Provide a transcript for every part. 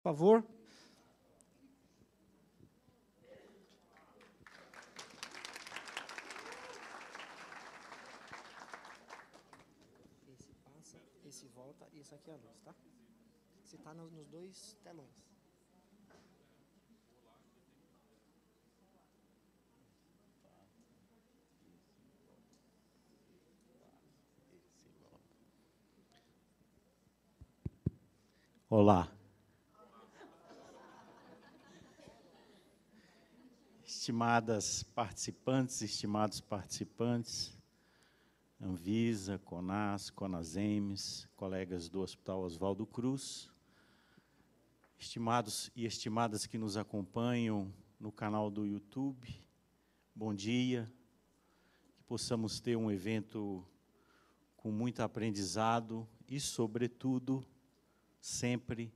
Por favor. Esse passa, esse volta e esse aqui é a luz, tá? Você está nos dois telões. Olá. Estimadas participantes, estimados participantes, Anvisa, CONAS, CONASEMES, colegas do Hospital Oswaldo Cruz, estimados e estimadas que nos acompanham no canal do YouTube, bom dia, que possamos ter um evento com muito aprendizado e, sobretudo, sempre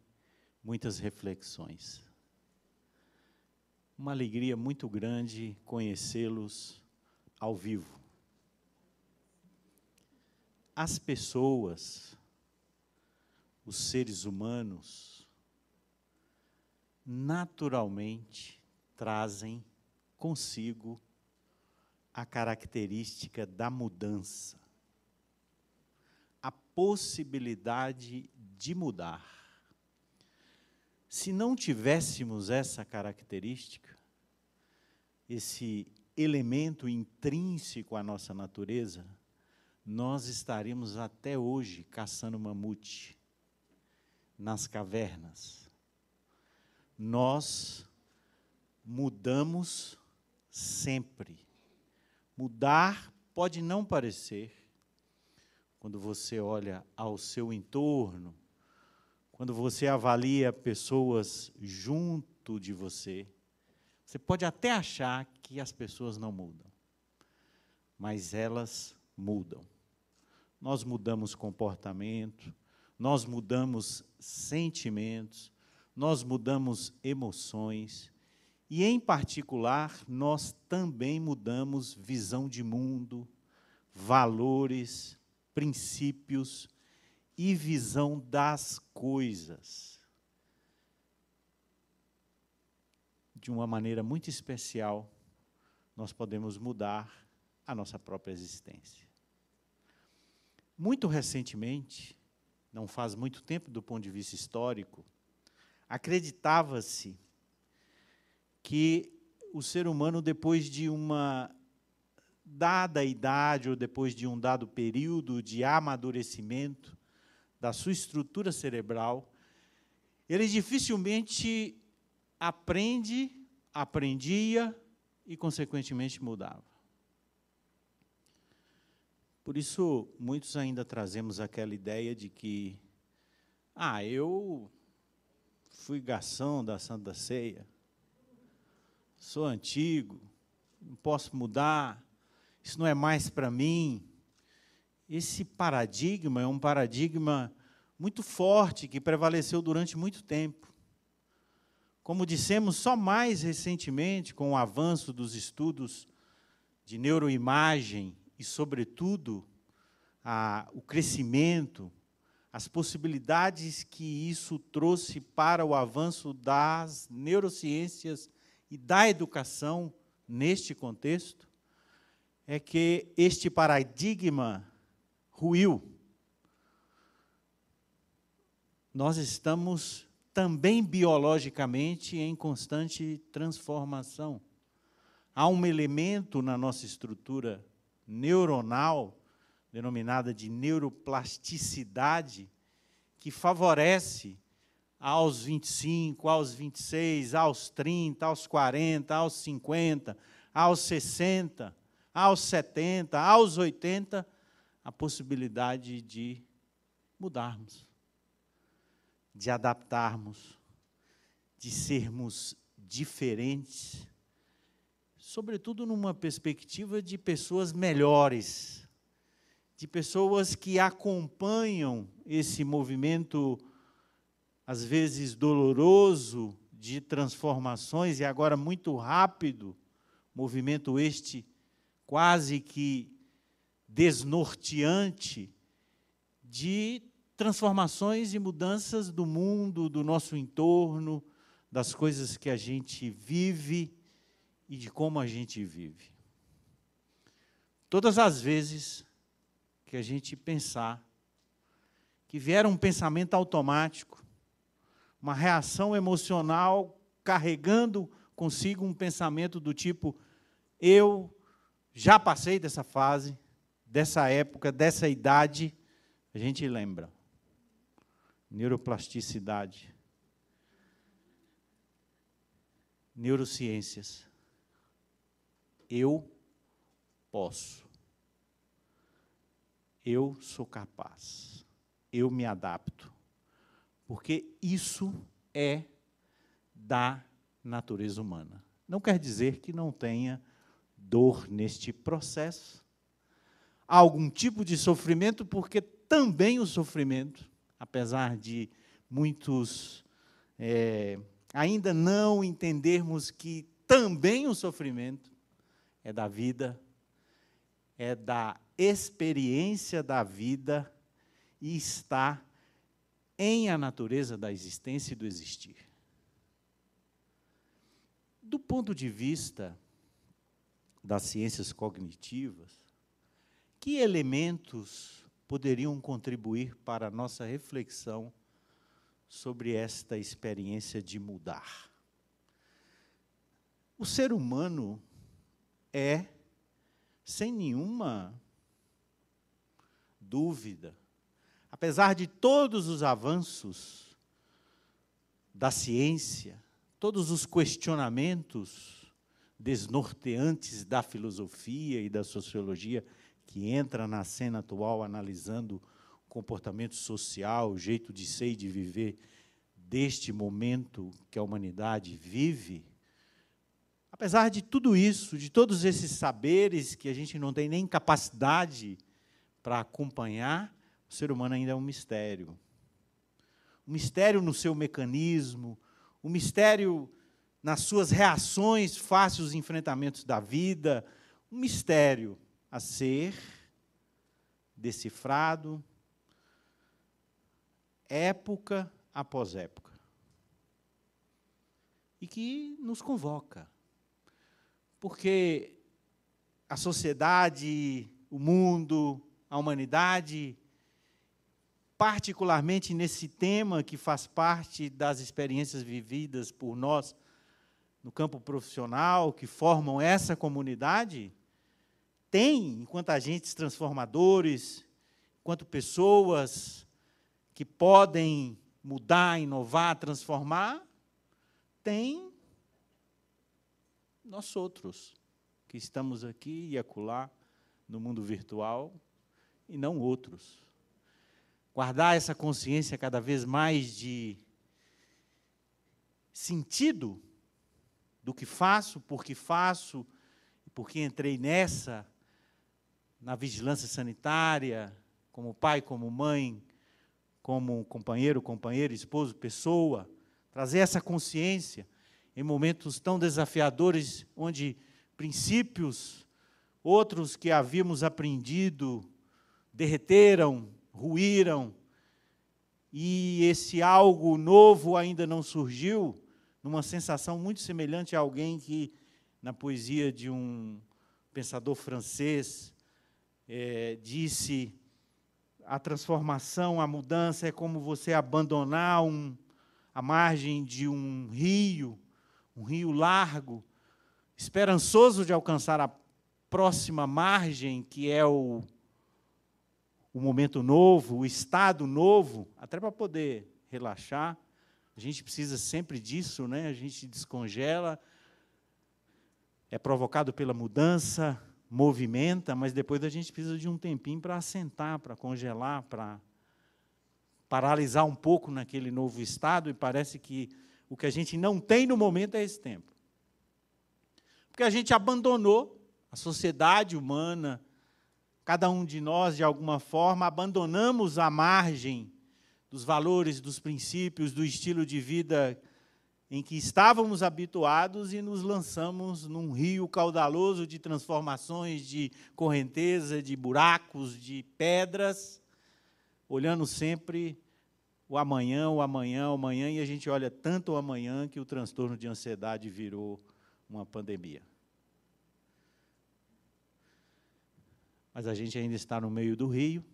muitas reflexões. Uma alegria muito grande conhecê-los ao vivo. As pessoas, os seres humanos, naturalmente trazem consigo a característica da mudança, a possibilidade de mudar. Se não tivéssemos essa característica, esse elemento intrínseco à nossa natureza, nós estaríamos até hoje caçando mamute nas cavernas. Nós mudamos sempre. Mudar pode não parecer, quando você olha ao seu entorno, quando você avalia pessoas junto de você, você pode até achar que as pessoas não mudam, mas elas mudam. Nós mudamos comportamento, nós mudamos sentimentos, nós mudamos emoções, e, em particular, nós também mudamos visão de mundo, valores, princípios e visão das coisas. De uma maneira muito especial, nós podemos mudar a nossa própria existência. Muito recentemente, não faz muito tempo do ponto de vista histórico, acreditava-se que o ser humano, depois de uma dada idade ou depois de um dado período de amadurecimento da sua estrutura cerebral, ele dificilmente aprendia e, consequentemente, mudava. Por isso, muitos ainda trazemos aquela ideia de que, eu fui garçom da Santa Ceia, sou antigo, não posso mudar, isso não é mais para mim. Esse paradigma é um paradigma muito forte, que prevaleceu durante muito tempo. Como dissemos, só mais recentemente, com o avanço dos estudos de neuroimagem e, sobretudo, o crescimento, as possibilidades que isso trouxe para o avanço das neurociências e da educação neste contexto, é que este paradigma ruiu. Nós estamos também biologicamente em constante transformação. Há um elemento na nossa estrutura neuronal, denominada de neuroplasticidade, que favorece aos 25, aos 26, aos 30, aos 40, aos 50, aos 60, aos 70, aos 80, a possibilidade de mudarmos, de adaptarmos, de sermos diferentes, sobretudo numa perspectiva de pessoas melhores, de pessoas que acompanham esse movimento, às vezes doloroso, de transformações, e agora muito rápido, movimento este quase que desnorteante, de transformações e mudanças do mundo, do nosso entorno, das coisas que a gente vive e de como a gente vive. Todas as vezes que a gente pensar, que vier um pensamento automático, uma reação emocional carregando consigo um pensamento do tipo, eu já passei dessa fase, dessa época, dessa idade, a gente lembra. Neuroplasticidade. Neurociências. Eu posso. Eu sou capaz. Eu me adapto. Porque isso é da natureza humana. Não quer dizer que não tenha dor neste processo. Há algum tipo de sofrimento, porque também o sofrimento, apesar de muitos ainda não entendermos que também o sofrimento é da vida, é da experiência da vida e está em a natureza da existência e do existir. Do ponto de vista das ciências cognitivas, que elementos poderiam contribuir para a nossa reflexão sobre esta experiência de mudar? O ser humano é, sem nenhuma dúvida, apesar de todos os avanços da ciência, todos os questionamentos desnorteantes da filosofia e da sociologia que entra na cena atual analisando o comportamento social, o jeito de ser e de viver deste momento que a humanidade vive, apesar de tudo isso, de todos esses saberes que a gente não tem nem capacidade para acompanhar, o ser humano ainda é um mistério. Um mistério no seu mecanismo, um mistério nas suas reações face aos enfrentamentos da vida, um mistério a ser decifrado, época após época. E que nos convoca. Porque a sociedade, o mundo, a humanidade, particularmente nesse tema que faz parte das experiências vividas por nós no campo profissional, que formam essa comunidade, tem, enquanto agentes transformadores, enquanto pessoas que podem mudar, inovar, transformar, tem nós outros, que estamos aqui e acolá no mundo virtual, e não outros. Guardar essa consciência cada vez mais de sentido do que faço, e porque entrei nessa, na vigilância sanitária, como pai, como mãe, como companheiro, companheira, esposo, pessoa, trazer essa consciência em momentos tão desafiadores, onde princípios, outros que havíamos aprendido, derreteram, ruíram, e esse algo novo ainda não surgiu, numa sensação muito semelhante a alguém que, na poesia de um pensador francês, disse: a transformação, a mudança é como você abandonar a margem de um rio largo, esperançoso de alcançar a próxima margem, que é o momento novo, o estado novo, até para poder relaxar. A gente precisa sempre disso, né? A gente descongela, é provocado pela mudança, movimenta, mas depois a gente precisa de um tempinho para assentar, para congelar, para paralisar um pouco naquele novo estado, e parece que o que a gente não tem no momento é esse tempo. Porque a gente abandonou a sociedade humana, cada um de nós, de alguma forma, abandonamos a margem dos valores, dos princípios, do estilo de vida em que estávamos habituados e nos lançamos num rio caudaloso de transformações, de correnteza, de buracos, de pedras, olhando sempre o amanhã, o amanhã, o amanhã, e a gente olha tanto o amanhã que o transtorno de ansiedade virou uma pandemia. Mas a gente ainda está no meio do rio,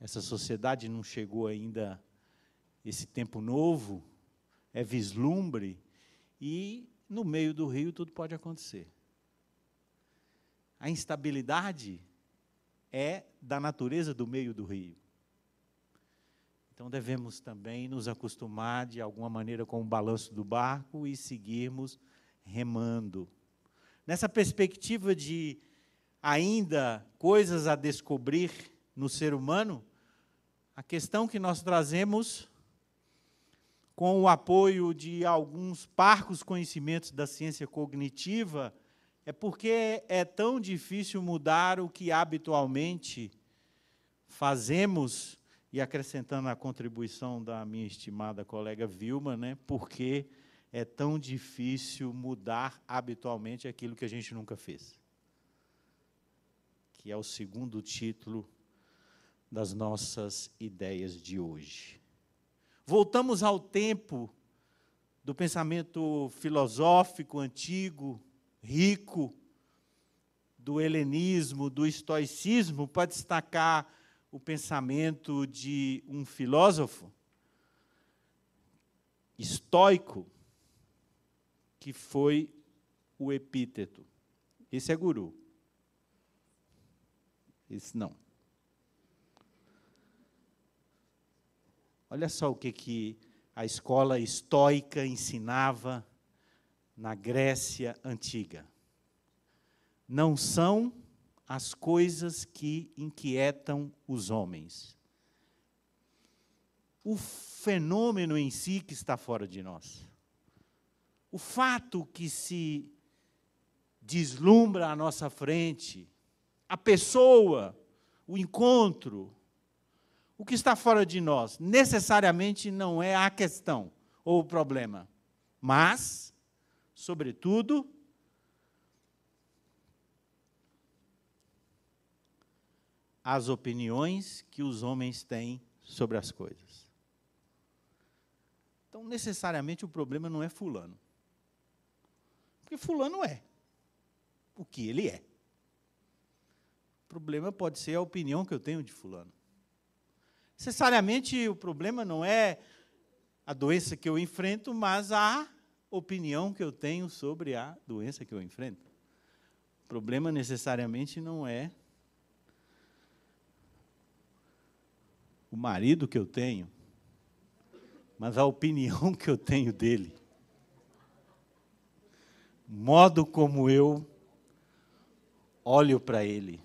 essa sociedade não chegou ainda, esse tempo novo, é vislumbre, e no meio do rio tudo pode acontecer. A instabilidade é da natureza do meio do rio. Então devemos também nos acostumar de alguma maneira com o balanço do barco e seguirmos remando. Nessa perspectiva de ainda coisas a descobrir no ser humano, a questão que nós trazemos, com o apoio de alguns parcos conhecimentos da ciência cognitiva, é porque é tão difícil mudar o que habitualmente fazemos, e acrescentando a contribuição da minha estimada colega Vilma, né, porque é tão difícil mudar habitualmente aquilo que a gente nunca fez. Que é o segundo título das nossas ideias de hoje. Voltamos ao tempo do pensamento filosófico antigo, rico, do helenismo, do estoicismo, para destacar o pensamento de um filósofo estoico, que foi o Epíteto. Esse é guru. Esse não. Olha só o que a escola estoica ensinava na Grécia Antiga. Não são as coisas que inquietam os homens. O fenômeno em si que está fora de nós. O fato que se deslumbra à nossa frente, a pessoa, o encontro, o que está fora de nós, necessariamente não é a questão ou o problema, mas, sobretudo, as opiniões que os homens têm sobre as coisas. Então, necessariamente, o problema não é fulano. Porque fulano é o que ele é. O problema pode ser a opinião que eu tenho de fulano. Necessariamente, o problema não é a doença que eu enfrento, mas a opinião que eu tenho sobre a doença que eu enfrento. O problema, necessariamente, não é o marido que eu tenho, mas a opinião que eu tenho dele. O modo como eu olho para ele.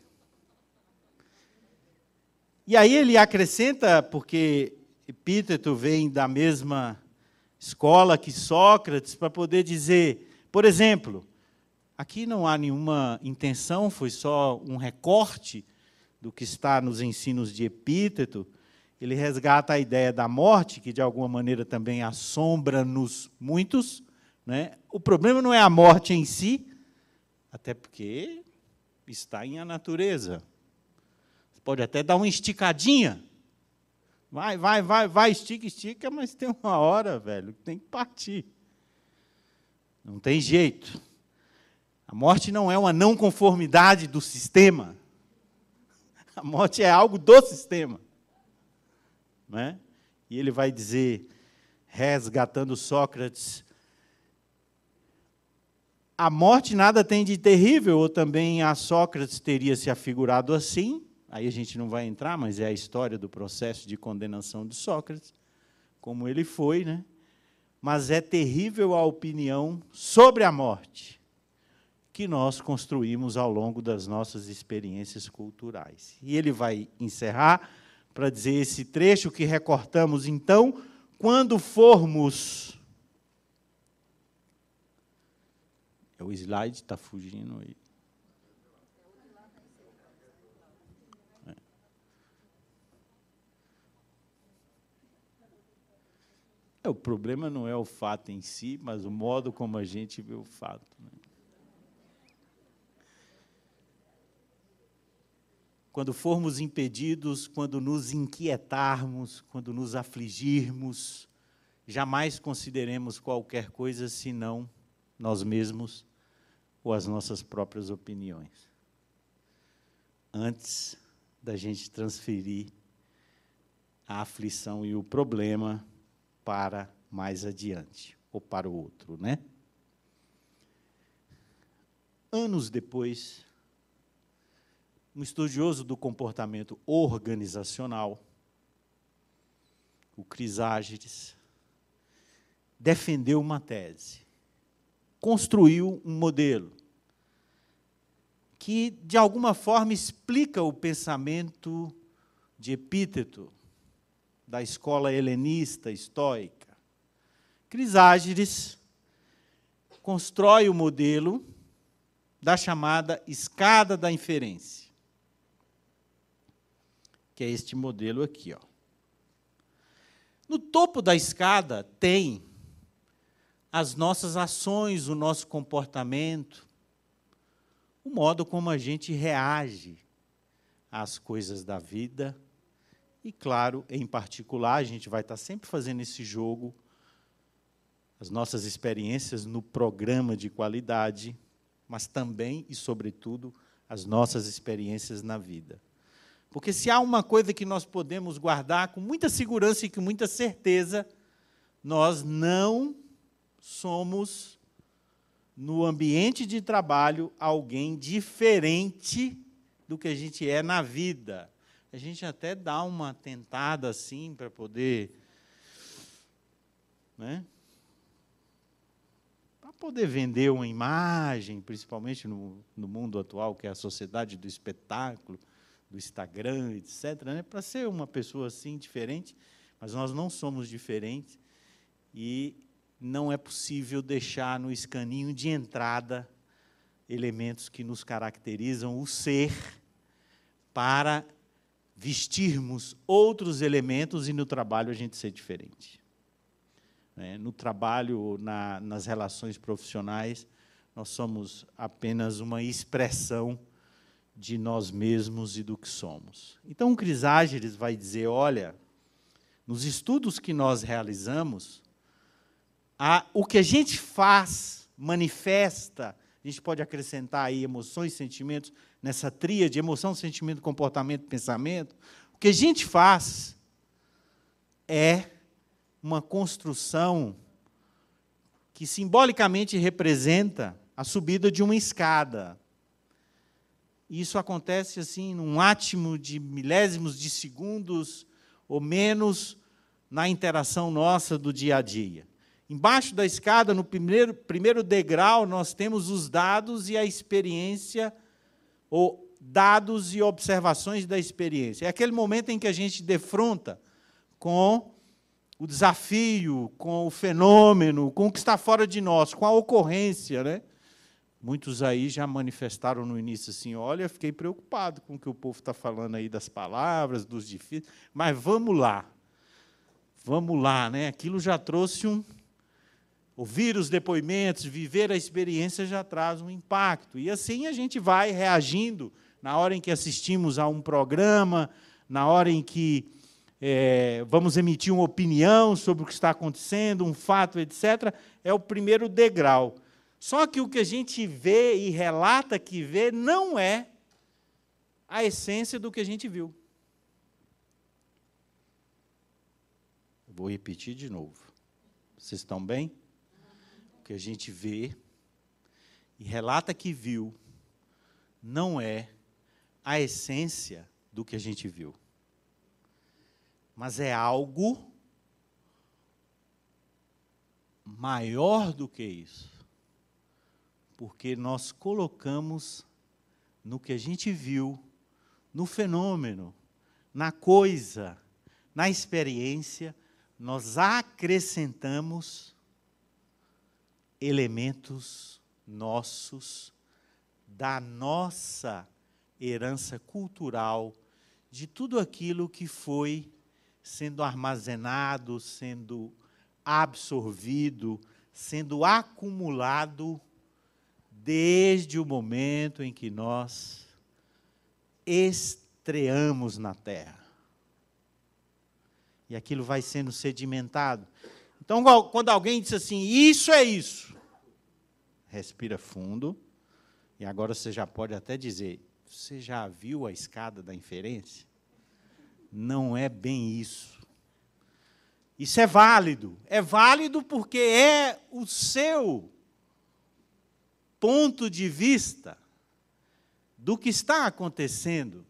E aí ele acrescenta, porque Epíteto vem da mesma escola que Sócrates, para poder dizer, por exemplo, aqui não há nenhuma intenção, foi só um recorte do que está nos ensinos de Epíteto. Ele resgata a ideia da morte, que de alguma maneira também assombra-nos muitos, né? O problema não é a morte em si, até porque está em a natureza. Você pode até dar uma esticadinha. Vai, estica, mas tem uma hora, velho, que tem que partir. Não tem jeito. A morte não é uma não conformidade do sistema. A morte é algo do sistema. Né? E ele vai dizer, resgatando Sócrates, a morte nada tem de terrível, ou também a Sócrates teria se afigurado assim, aí a gente não vai entrar, mas é a história do processo de condenação de Sócrates, como ele foi, né? Mas é terrível a opinião sobre a morte que nós construímos ao longo das nossas experiências culturais. E ele vai encerrar para dizer esse trecho que recortamos, então, quando formos... O slide está fugindo aí. O problema não é o fato em si, mas o modo como a gente vê o fato. Né? quando formos impedidos, quando nos inquietarmos, quando nos afligirmos, jamais consideremos qualquer coisa senão nós mesmos ou as nossas próprias opiniões, antes da gente transferir a aflição e o problema para mais adiante, ou para o outro, né? Anos depois, um estudioso do comportamento organizacional, o Crisságides, defendeu uma tese, construiu um modelo que, de alguma forma, explica o pensamento de Epíteto, da escola helenista estoica. Crisságides constrói o modelo da chamada escada da inferência, que é este modelo aqui, ó. No topo da escada tem as nossas ações, o nosso comportamento, o modo como a gente reage às coisas da vida. E, claro, em particular, a gente vai estar sempre fazendo esse jogo, as nossas experiências no programa de qualidade, mas também e, sobretudo, as nossas experiências na vida. Porque se há uma coisa que nós podemos guardar com muita segurança e com muita certeza, nós não somos, no ambiente de trabalho, alguém diferente do que a gente é na vida. A gente até dá uma tentada assim para poder, né? Para poder vender uma imagem, principalmente no mundo atual, que é a sociedade do espetáculo, do Instagram, etc., né? Para ser uma pessoa assim diferente, mas nós não somos diferentes e não é possível deixar no escaninho de entrada elementos que nos caracterizam o ser para vestirmos outros elementos e no trabalho a gente ser diferente. No trabalho, nas relações profissionais, nós somos apenas uma expressão de nós mesmos e do que somos. Então, o Crisságides vai dizer, olha, nos estudos que nós realizamos, o que a gente faz, manifesta, a gente pode acrescentar aí emoções, sentimentos, nessa tríade, emoção, sentimento, comportamento, pensamento, o que a gente faz é uma construção que simbolicamente representa a subida de uma escada. E isso acontece assim, num átimo de milésimos de segundos ou menos na interação nossa do dia a dia. Embaixo da escada, no primeiro degrau, nós temos os dados e a experiência, ou dados e observações da experiência. É aquele momento em que a gente defronta com o desafio, com o fenômeno, com o que está fora de nós, com a ocorrência, né? Muitos aí já manifestaram no início assim, olha, fiquei preocupado com o que o povo está falando aí das palavras, dos difíceis, mas vamos lá, né? Aquilo já trouxe ouvir os depoimentos, viver a experiência já traz um impacto. E assim a gente vai reagindo na hora em que assistimos a um programa, na hora em que vamos emitir uma opinião sobre o que está acontecendo, um fato, etc., é o primeiro degrau. Só que o que a gente vê e relata que vê não é a essência do que a gente viu. Vou repetir de novo. Vocês estão bem? O que a gente vê e relata que viu não é a essência do que a gente viu, mas é algo maior do que isso, porque nós colocamos no que a gente viu, no fenômeno, na coisa, na experiência, nós acrescentamos elementos nossos, da nossa herança cultural, de tudo aquilo que foi sendo armazenado, sendo absorvido, sendo acumulado desde o momento em que nós estreamos na terra. E aquilo vai sendo sedimentado. Então, quando alguém diz assim, isso é isso, respira fundo, e agora você já pode até dizer, você já viu a escada da inferência? Não é bem isso. Isso é válido porque é o seu ponto de vista do que está acontecendo,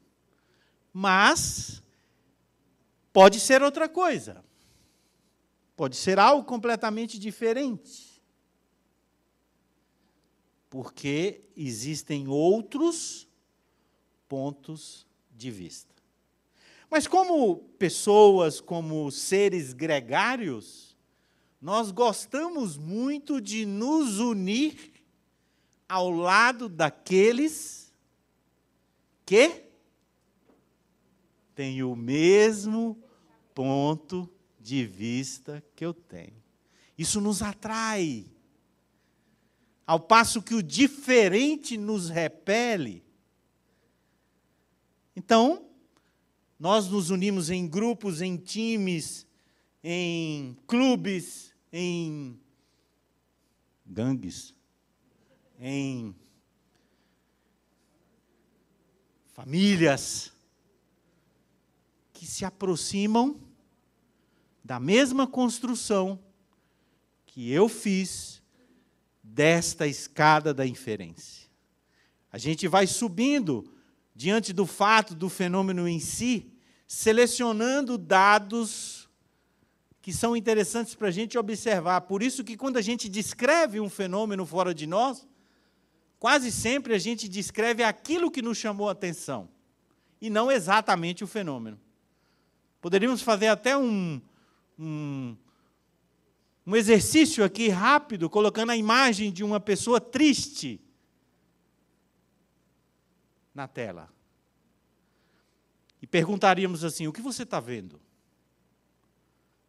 mas pode ser outra coisa, pode ser algo completamente diferente, porque existem outros pontos de vista. Mas como pessoas, como seres gregários, nós gostamos muito de nos unir ao lado daqueles que têm o mesmo ponto de vista que eu tenho. Isso nos atrai. Ao passo que o diferente nos repele. Então, nós nos unimos em grupos, em times, em clubes, em gangues, em famílias que se aproximam da mesma construção que eu fiz desta escada da inferência. A gente vai subindo diante do fato, do fenômeno em si, selecionando dados que são interessantes para a gente observar. Por isso que quando a gente descreve um fenômeno fora de nós, quase sempre a gente descreve aquilo que nos chamou a atenção, e não exatamente o fenômeno. Poderíamos fazer até um exercício aqui rápido, colocando a imagem de uma pessoa triste na tela. E perguntaríamos assim, o que você está vendo?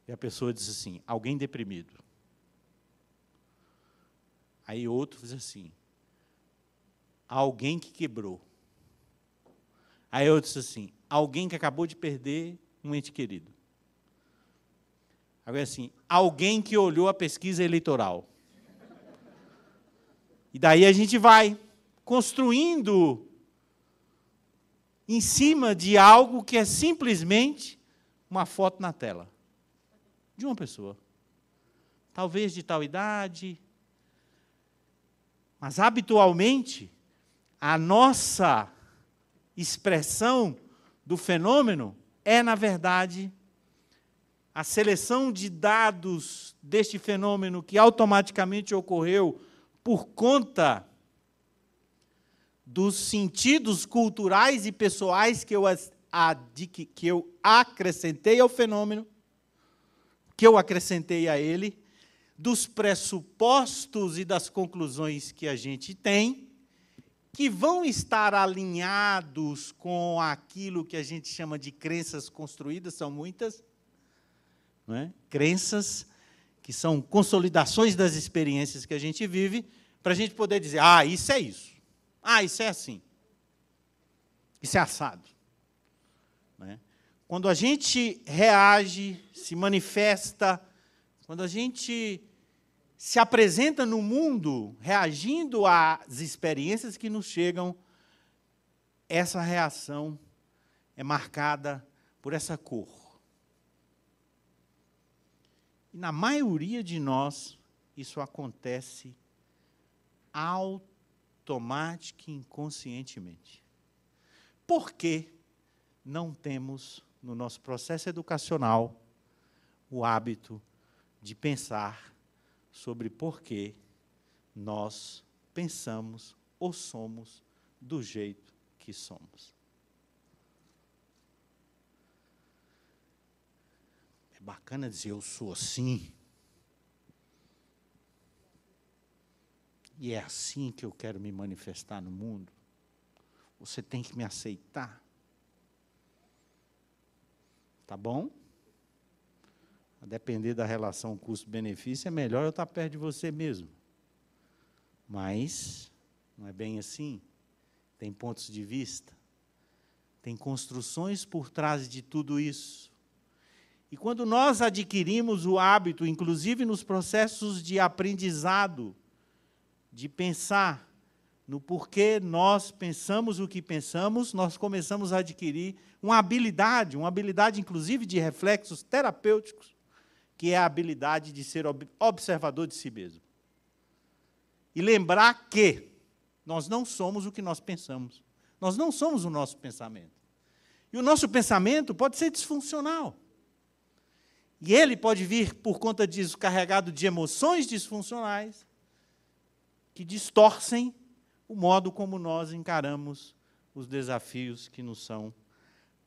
E a pessoa diz assim, alguém deprimido. Aí outro diz assim, alguém que quebrou. Aí outro diz assim, alguém que acabou de perder um ente querido. Agora assim, alguém que olhou a pesquisa eleitoral. E daí a gente vai construindo em cima de algo que é simplesmente uma foto na tela de uma pessoa. Talvez de tal idade, mas habitualmente a nossa expressão do fenômeno é, na verdade, a seleção de dados deste fenômeno que automaticamente ocorreu por conta dos sentidos culturais e pessoais que eu acrescentei ao fenômeno, que eu acrescentei a ele, dos pressupostos e das conclusões que a gente tem, que vão estar alinhados com aquilo que a gente chama de crenças construídas, são muitas, não é? Crenças que são consolidações das experiências que a gente vive, para a gente poder dizer, isso é isso. Isso é assim. Isso é assado. Né? Quando a gente reage, se manifesta, quando a gente se apresenta no mundo reagindo às experiências que nos chegam, essa reação é marcada por essa cor. E na maioria de nós, isso acontece automática e inconscientemente. Por que não temos, no nosso processo educacional, o hábito de pensar sobre por que nós pensamos ou somos do jeito que somos? É bacana dizer, eu sou assim. E é assim que eu quero me manifestar no mundo. Você tem que me aceitar. Tá bom? A depender da relação custo-benefício, é melhor eu estar perto de você mesmo. Mas não é bem assim. Tem pontos de vista. Tem construções por trás de tudo isso. E quando nós adquirimos o hábito, inclusive nos processos de aprendizado, de pensar no porquê nós pensamos o que pensamos, nós começamos a adquirir uma habilidade inclusive de reflexos terapêuticos, que é a habilidade de ser observador de si mesmo. E lembrar que nós não somos o que nós pensamos. Nós não somos o nosso pensamento. E o nosso pensamento pode ser disfuncional. E ele pode vir, por conta disso, carregado de emoções disfuncionais, que distorcem o modo como nós encaramos os desafios que nos são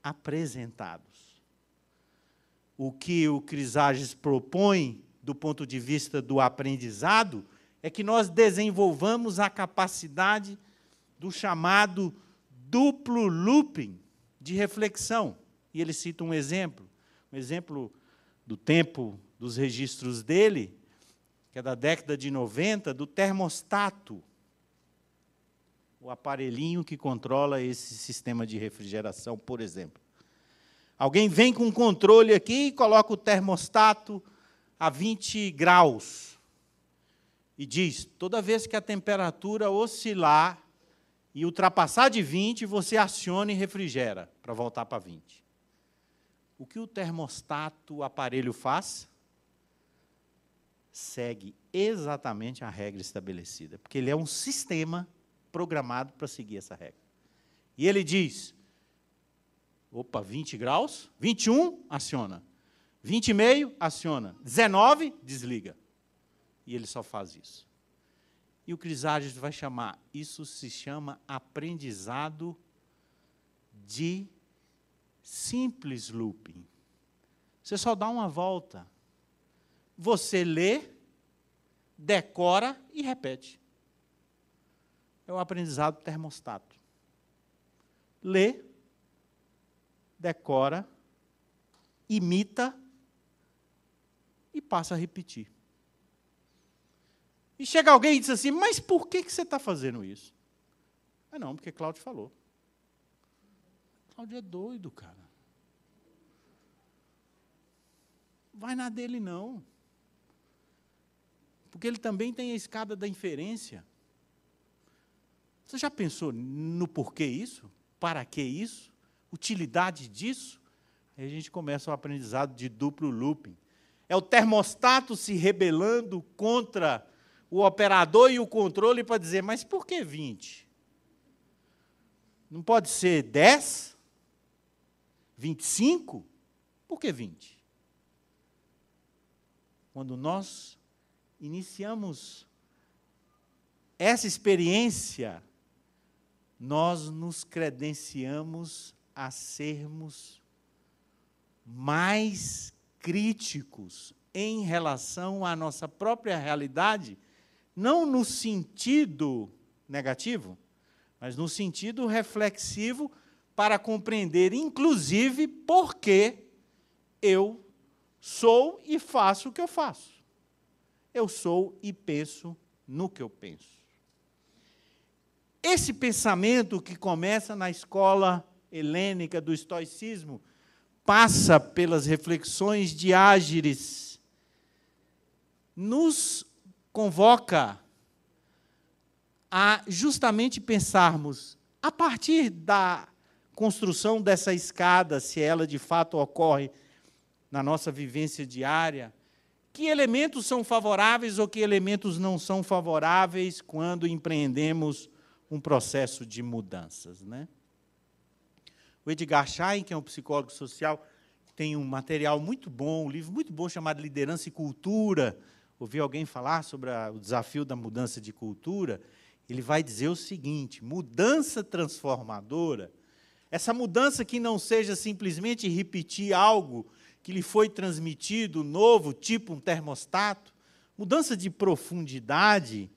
apresentados. O que o Crisarges propõe, do ponto de vista do aprendizado, é que nós desenvolvamos a capacidade do chamado duplo looping de reflexão. E ele cita um exemplo do tempo dos registros dele, que é da década de 90, do termostato, o aparelhinho que controla esse sistema de refrigeração, por exemplo. Alguém vem com um controle aqui e coloca o termostato a 20 graus e diz, toda vez que a temperatura oscilar e ultrapassar de 20, você aciona e refrigera para voltar para 20. O que o termostato, o aparelho faz? Segue exatamente a regra estabelecida, porque ele é um sistema programado para seguir essa regra. E ele diz, opa, 20 graus, 21, aciona. 20,5, aciona. 19, desliga. E ele só faz isso. E o Crisarges vai chamar, isso se chama aprendizado de simples looping. Você só dá uma volta. Você lê, decora e repete. É o aprendizado termostato. Lê, decora, imita e passa a repetir. E chega alguém e diz assim, mas por que você está fazendo isso? Não, porque Cláudio falou. Cláudio é doido, cara. Vai na dele, não. Porque ele também tem a escada da inferência. Você já pensou no porquê isso? Para que isso? Utilidade disso? Aí a gente começa o aprendizado de duplo looping. É o termostato se rebelando contra o operador e o controle para dizer, mas por que 20? Não pode ser 10? 25? Por que 20? Quando nós iniciamos essa experiência, nós nos credenciamos a sermos mais críticos em relação à nossa própria realidade, não no sentido negativo, mas no sentido reflexivo, para compreender, inclusive, por que eu sou e faço o que eu faço. Eu sou e penso no que eu penso. Esse pensamento que começa na escola helênica do estoicismo, passa pelas reflexões de Ágires, nos convoca a justamente pensarmos, a partir da construção dessa escada, se ela de fato ocorre na nossa vivência diária, que elementos são favoráveis ou que elementos não são favoráveis quando empreendemos um processo de mudanças, né? O Edgar Schein, que é um psicólogo social, tem um material muito bom, um livro muito bom chamado Liderança e Cultura. Ouvi alguém falar sobre o desafio da mudança de cultura. Ele vai dizer o seguinte, mudança transformadora, essa mudança que não seja simplesmente repetir algo que lhe foi transmitido, novo, tipo um termostato, mudança de profundidade,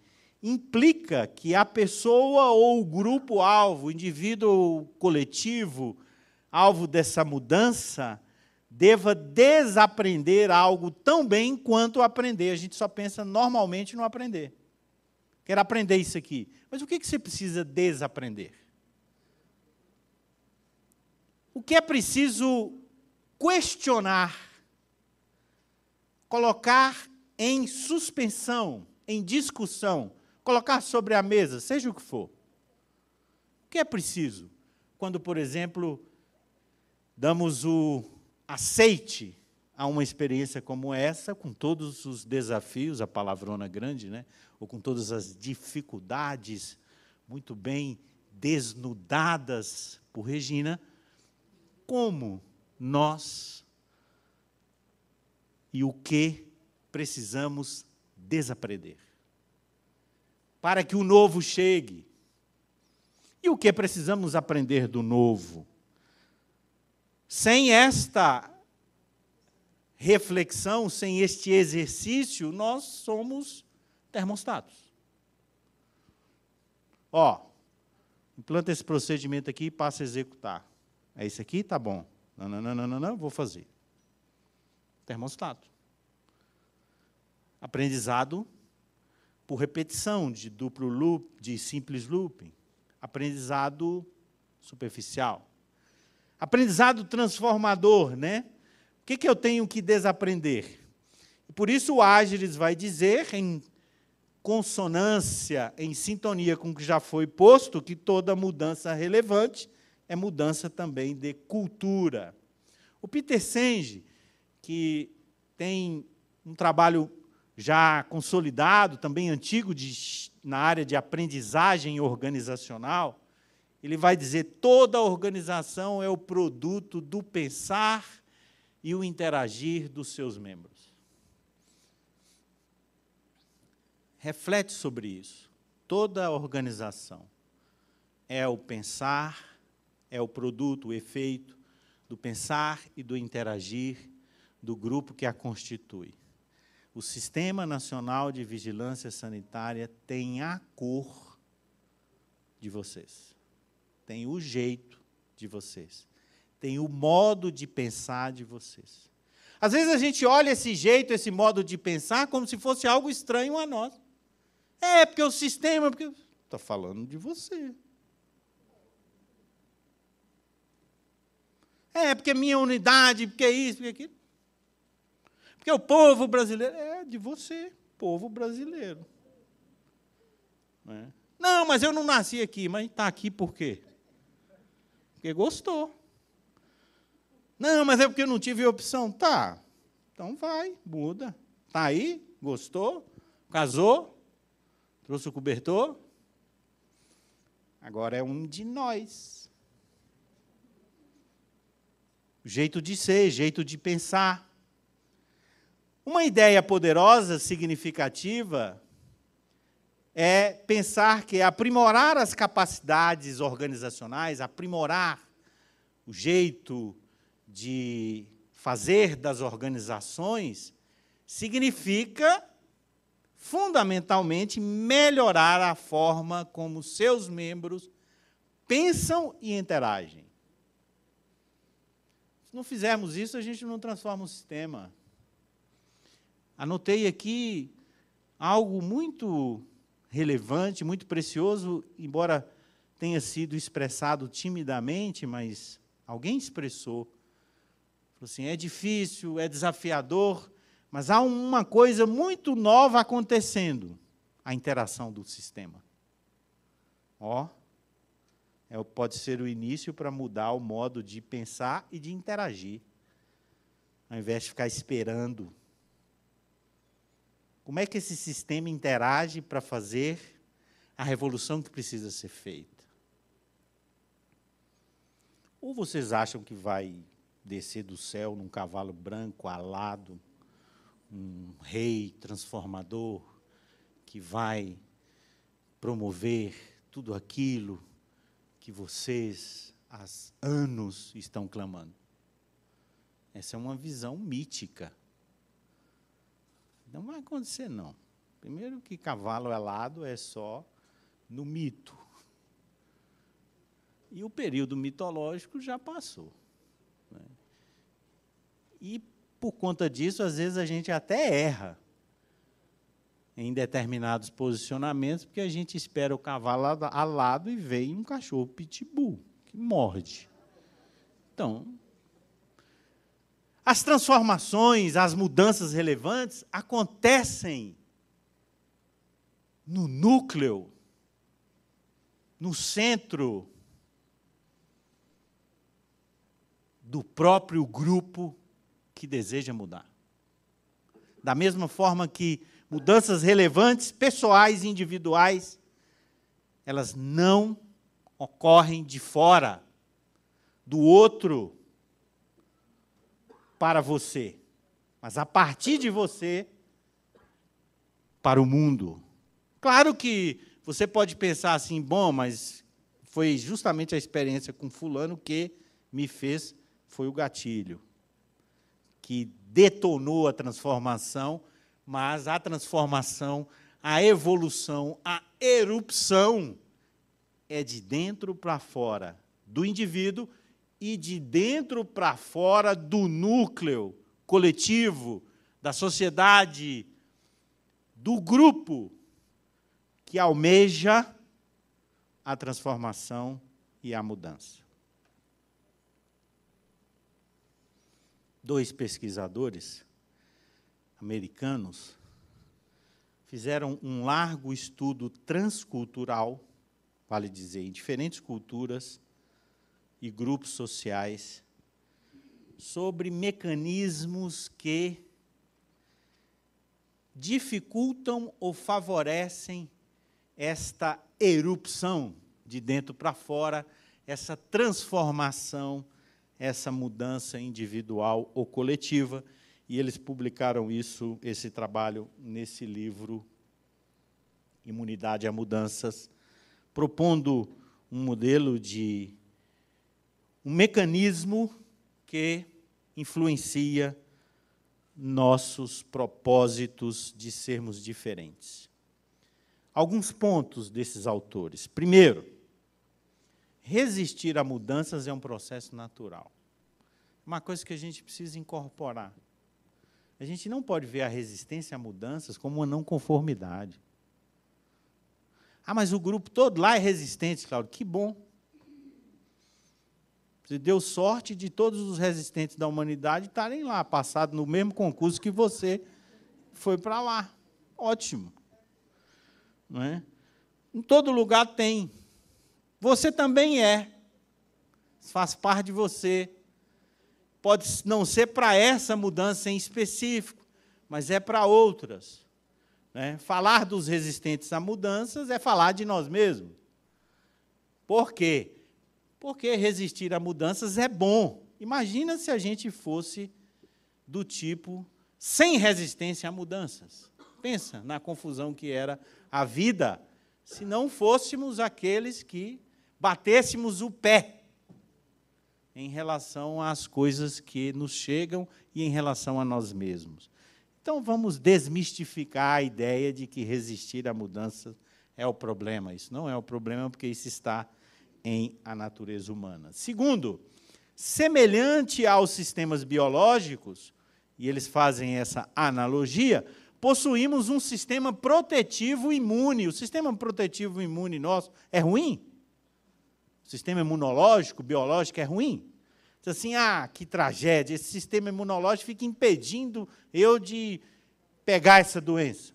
implica que a pessoa ou o grupo-alvo, o indivíduo ou o coletivo, alvo dessa mudança, deva desaprender algo tão bem quanto aprender. A gente só pensa normalmente no aprender. Quero aprender isso aqui. Mas o que você precisa desaprender? o que é preciso questionar, colocar em suspensão, em discussão, colocar sobre a mesa, seja o que for. O que é preciso quando, por exemplo, damos o aceite a uma experiência como essa, com todos os desafios, a palavrona grande, né? Ou com todas as dificuldades muito bem desnudadas por Regina, como nós e o que precisamos desaprender para que o novo chegue. E o que precisamos aprender do novo? Sem esta reflexão, sem este exercício, nós somos termostatos. Ó, implanta esse procedimento aqui e passa a executar. É isso aqui? Tá bom. Não, vou fazer. Termostato. Aprendizado por repetição, de duplo loop, de simples looping. Aprendizado superficial. Aprendizado transformador, né? O que eu tenho que desaprender? Por isso o Ágiles vai dizer, em consonância, em sintonia com o que já foi posto, que toda mudança relevante é mudança também de cultura. O Peter Senge, que tem um trabalho já consolidado, também antigo, na área de aprendizagem organizacional, ele vai dizer que toda organização é o produto do pensar e o interagir dos seus membros. Reflete sobre isso. Toda organização é o pensar, é o produto, o efeito do pensar e do interagir do grupo que a constitui. O Sistema Nacional de Vigilância Sanitária tem a cor de vocês, tem o jeito de vocês, tem o modo de pensar de vocês. Às vezes a gente olha esse jeito, esse modo de pensar, como se fosse algo estranho a nós. É, porque o sistema... Está falando de você. É, porque minha unidade, porque isso, porque aquilo. Porque o povo brasileiro... É, de você, povo brasileiro. Não, mas eu não nasci aqui. Mas está aqui por quê? Porque gostou. Não, mas é porque eu não tive opção. Tá, então vai, muda. Está aí, gostou, casou, trouxe o cobertor, agora é um de nós. Jeito de ser, jeito de pensar. Uma ideia poderosa, significativa, é pensar que aprimorar as capacidades organizacionais, aprimorar o jeito de fazer das organizações, significa fundamentalmente, melhorar a forma como seus membros pensam e interagem. Se não fizermos isso, a gente não transforma o sistema. Anotei aqui algo muito relevante, muito precioso, embora tenha sido expressado timidamente, mas alguém expressou. Falou assim, é difícil, é desafiador, mas há uma coisa muito nova acontecendo, a interação do sistema. Pode ser o início para mudar o modo de pensar e de interagir, ao invés de ficar esperando. Como é que esse sistema interage para fazer a revolução que precisa ser feita? Ou vocês acham que vai descer do céu num cavalo branco, alado, um rei transformador que vai promover tudo aquilo que vocês há anos estão clamando? Essa é uma visão mítica. Não vai acontecer, não. Primeiro que cavalo alado é só no mito. E o período mitológico já passou. E, por conta disso, às vezes a gente até erra em determinados posicionamentos, porque a gente espera o cavalo alado e vem um cachorro pitbull, que morde, Então, as transformações, as mudanças relevantes acontecem no núcleo, no centro do próprio grupo que deseja mudar. Da mesma forma que mudanças relevantes, pessoais e individuais, elas não ocorrem de fora, do outro, para você, mas a partir de você, para o mundo. Claro que você pode pensar assim, bom, mas foi justamente a experiência com fulano que me fez, foi o gatilho, que detonou a transformação, mas a transformação, a evolução, a erupção é de dentro para fora do indivíduo e de dentro para fora do núcleo coletivo, da sociedade, do grupo que almeja a transformação e a mudança. 2 pesquisadores americanos fizeram um largo estudo transcultural, vale dizer, em diferentes culturas e grupos sociais, sobre mecanismos que dificultam ou favorecem esta erupção de dentro para fora, essa transformação, essa mudança individual ou coletiva, e eles publicaram esse trabalho, nesse livro, Imunidade a Mudanças, propondo um modelo um mecanismo que influencia nossos propósitos de sermos diferentes. Alguns pontos desses autores. Primeiro, resistir a mudanças é um processo natural. Uma coisa que a gente precisa incorporar. A gente não pode ver a resistência a mudanças como uma não conformidade. Ah, mas o grupo todo lá é resistente, Cláudio. Que bom. Você deu sorte de todos os resistentes da humanidade estarem lá, passados no mesmo concurso que você foi para lá. Ótimo. Não é? Em todo lugar tem. Você também é. Faz parte de você. Pode não ser para essa mudança em específico, mas é para outras. Né? Falar dos resistentes a mudanças é falar de nós mesmos. Por quê? Porque resistir a mudanças é bom. Imagina se a gente fosse do tipo sem resistência a mudanças. Pensa na confusão que era a vida se não fôssemos aqueles que batêssemos o pé em relação às coisas que nos chegam e em relação a nós mesmos. Então, vamos desmistificar a ideia de que resistir a mudanças é o problema. Isso não é o problema, porque isso está em a natureza humana. Segundo, semelhante aos sistemas biológicos, e eles fazem essa analogia, possuímos um sistema protetivo imune. O sistema protetivo imune nosso é ruim? O sistema imunológico, biológico é ruim? Diz assim, que tragédia, esse sistema imunológico fica impedindo eu de pegar essa doença.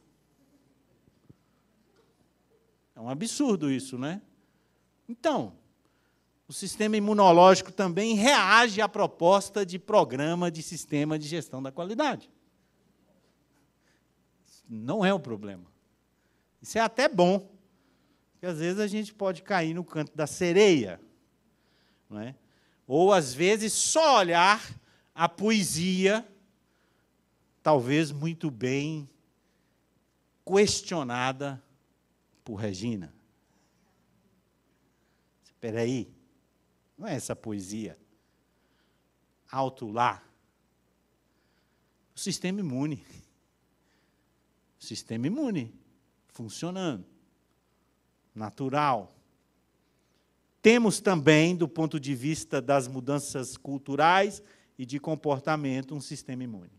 É um absurdo isso, né? Então, o sistema imunológico também reage à proposta de programa de sistema de gestão da qualidade. Não é o problema. Isso é até bom, porque às vezes a gente pode cair no canto da sereia, não é? Ou, às vezes, só olhar a poesia, talvez muito bem questionada por Regina. Espera aí, não é essa poesia. Alto lá. O sistema imune. O sistema imune funcionando. Natural. Temos também, do ponto de vista das mudanças culturais e de comportamento, um sistema imune.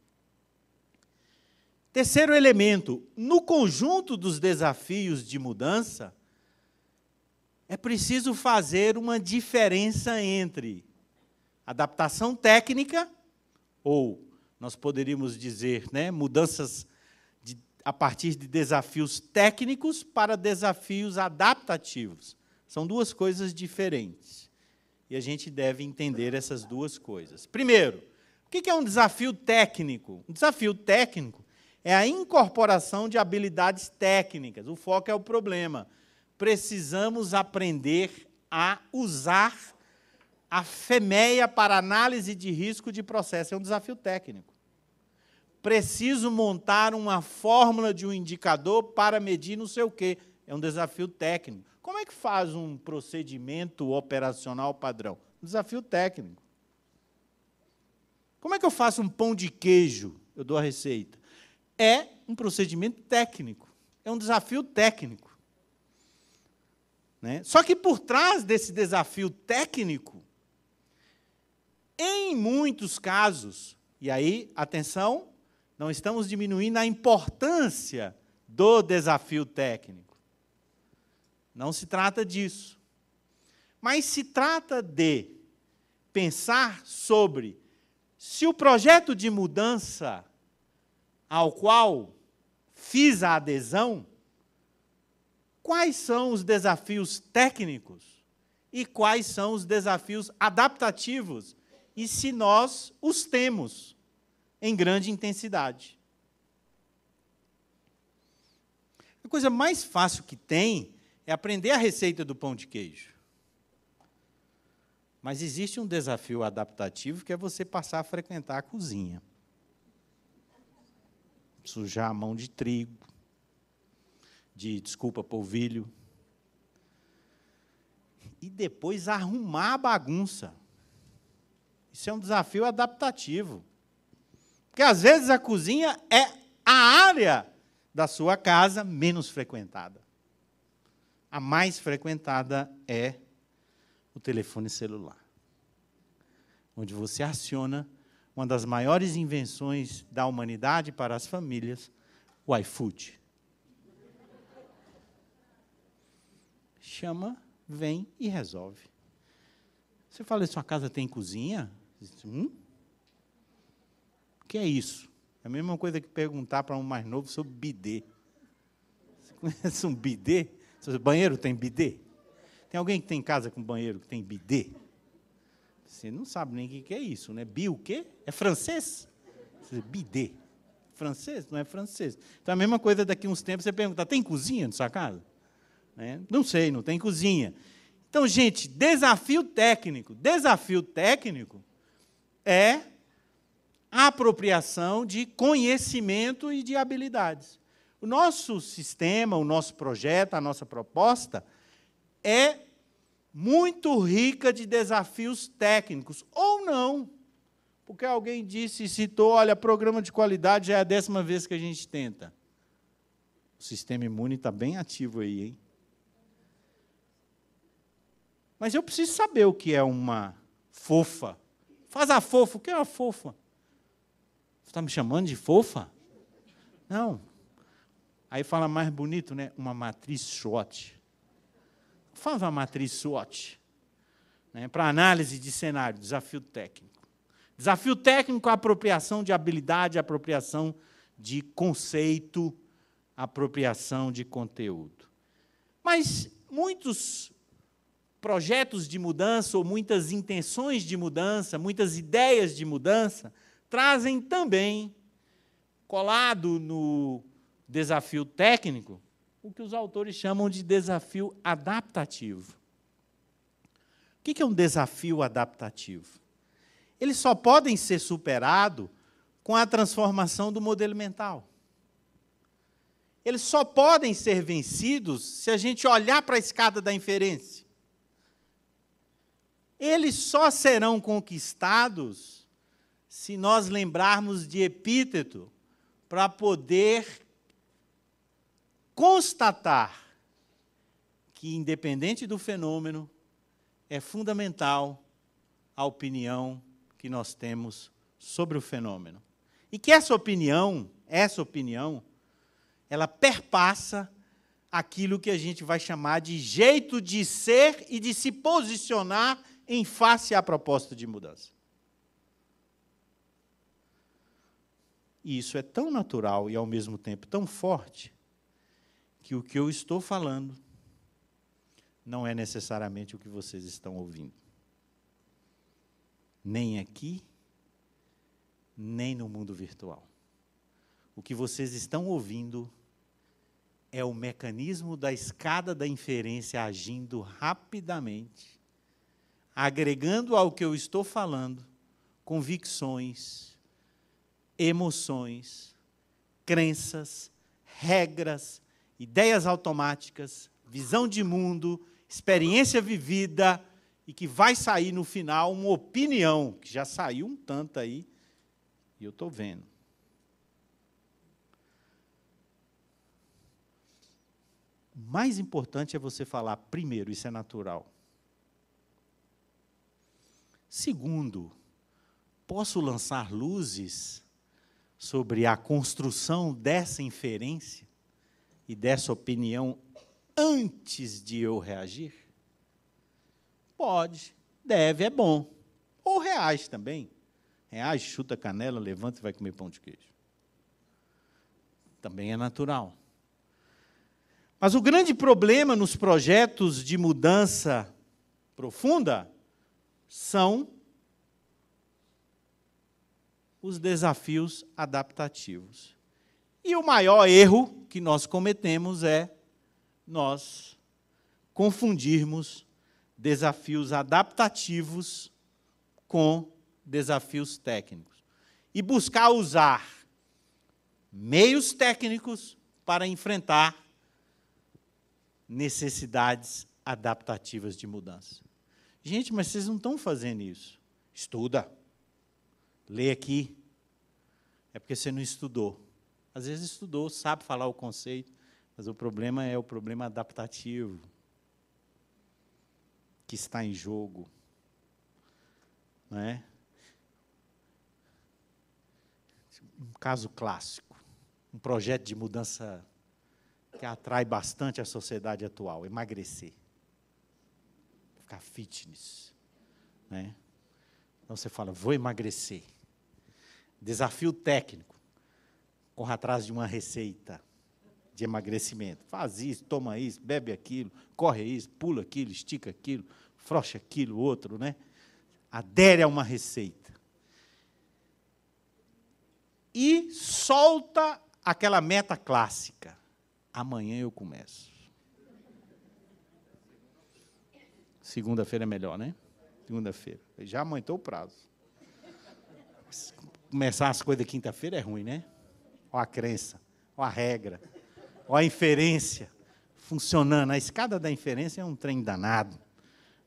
Terceiro elemento, no conjunto dos desafios de mudança, é preciso fazer uma diferença entre Adaptação técnica, ou nós poderíamos dizer, né, mudanças a partir de desafios técnicos para desafios adaptativos. São duas coisas diferentes. E a gente deve entender essas duas coisas. Primeiro, o que é um desafio técnico? Um desafio técnico é a incorporação de habilidades técnicas. O foco é o problema. Precisamos aprender a usar a FEMEA para análise de risco de processo. É um desafio técnico. Preciso montar uma fórmula de um indicador para medir não sei o quê. É um desafio técnico. Como é que faz um procedimento operacional padrão? Um desafio técnico. Como é que eu faço um pão de queijo? Eu dou a receita. É um procedimento técnico. É um desafio técnico. Né? Só que por trás desse desafio técnico, em muitos casos, e aí, atenção, não estamos diminuindo a importância do desafio técnico. Não se trata disso. Mas se trata de pensar sobre se o projeto de mudança ao qual fiz a adesão, quais são os desafios técnicos e quais são os desafios adaptativos, e se nós os temos em grande intensidade. A coisa mais fácil que tem é aprender a receita do pão de queijo. Mas existe um desafio adaptativo que é você passar a frequentar a cozinha. Sujar a mão de trigo, de, desculpa, polvilho. E depois arrumar a bagunça. Isso é um desafio adaptativo. Porque, às vezes, a cozinha é a área da sua casa menos frequentada. A mais frequentada é o telefone celular, onde você aciona uma das maiores invenções da humanidade para as famílias, o iFood. Chama, vem e resolve. Você fala, sua casa tem cozinha? O que é isso? É a mesma coisa que perguntar para um mais novo sobre bidê. Você conhece um bidê? Seu banheiro tem bidê? Tem alguém que tem casa com banheiro que tem bidê? Você não sabe nem o que é isso, né? Bi o quê? É francês? Bidê. Francês? Não é francês. Então, a mesma coisa daqui a uns tempos, você pergunta, tem cozinha na sua casa? Não sei, não tem cozinha. Então, gente, desafio técnico. Desafio técnico é a apropriação de conhecimento e de habilidades. O nosso sistema, o nosso projeto, a nossa proposta é muito rica de desafios técnicos, ou não, porque alguém disse, citou, olha, programa de qualidade já é a 10ª vez que a gente tenta. O sistema imune está bem ativo aí, hein? Mas eu preciso saber o que é uma fofa. Faz a fofa, o que é uma fofa? Você está me chamando de fofa? Não. Aí fala mais bonito, né? Uma matriz SWOT. Faz uma matriz SWOT, né, para análise de cenário, desafio técnico. Desafio técnico, a apropriação de habilidade, a apropriação de conceito, a apropriação de conteúdo. Mas muitos projetos de mudança, ou muitas intenções de mudança, muitas ideias de mudança, trazem também, colado no desafio técnico, o que os autores chamam de desafio adaptativo. O que é um desafio adaptativo? Eles só podem ser superados com a transformação do modelo mental. Eles só podem ser vencidos se a gente olhar para a escada da inferência. Eles só serão conquistados se nós lembrarmos de Epíteto para poder constatar que, independente do fenômeno, é fundamental a opinião que nós temos sobre o fenômeno. E que essa opinião, ela perpassa aquilo que a gente vai chamar de jeito de ser e de se posicionar em face à proposta de mudança. E isso é tão natural e, ao mesmo tempo, tão forte, que o que eu estou falando não é necessariamente o que vocês estão ouvindo. Nem aqui, nem no mundo virtual. O que vocês estão ouvindo é o mecanismo da escada da inferência agindo rapidamente, agregando ao que eu estou falando convicções, emoções, crenças, regras, ideias automáticas, visão de mundo, experiência vivida, e que vai sair no final uma opinião, que já saiu um tanto aí, e eu estou vendo. O mais importante é você falar, primeiro, isso é natural. Segundo, posso lançar luzes sobre a construção dessa inferência e dessa opinião antes de eu reagir? Pode, deve, é bom. Ou reage também. Reage, chuta a canela, levanta e vai comer pão de queijo. Também é natural. Mas o grande problema nos projetos de mudança profunda são os desafios adaptativos. E o maior erro que nós cometemos é nós confundirmos desafios adaptativos com desafios técnicos. E buscar usar meios técnicos para enfrentar necessidades adaptativas de mudança. Gente, mas vocês não estão fazendo isso. Estuda. Lê aqui. É porque você não estudou. Às vezes estudou, sabe falar o conceito, mas o problema é o problema adaptativo que está em jogo. Não é? Um caso clássico, um projeto de mudança que atrai bastante a sociedade atual, emagrecer, ficar fitness. Né? Então você fala, vou emagrecer. Desafio técnico, corra atrás de uma receita de emagrecimento. Faz isso, toma isso, bebe aquilo, corre isso, pula aquilo, estica aquilo, frouxa aquilo, outro, né? Adere a uma receita. E solta aquela meta clássica. Amanhã eu começo. Segunda-feira é melhor, né? Segunda-feira. Já aumentou o prazo. Começar as coisas quinta-feira é ruim, né? Olha a crença, olha a regra, olha a inferência funcionando. A escada da inferência é um trem danado.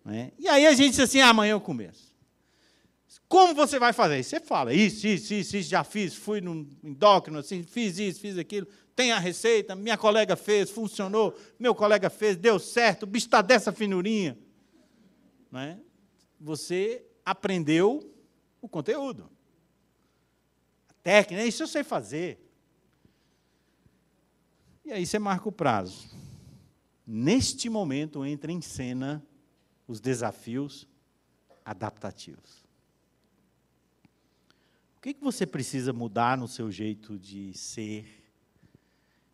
Né? E aí a gente diz assim, amanhã eu começo. Como você vai fazer? Você fala, isso, já fiz, fui no endócrino, assim, fiz isso, fiz aquilo, tem a receita, minha colega fez, funcionou, meu colega fez, deu certo, o bicho está dessa finurinha. Não é? Você aprendeu o conteúdo. A técnica, isso eu sei fazer. E aí você marca o prazo. Neste momento entra em cena os desafios adaptativos. O que você precisa mudar no seu jeito de ser?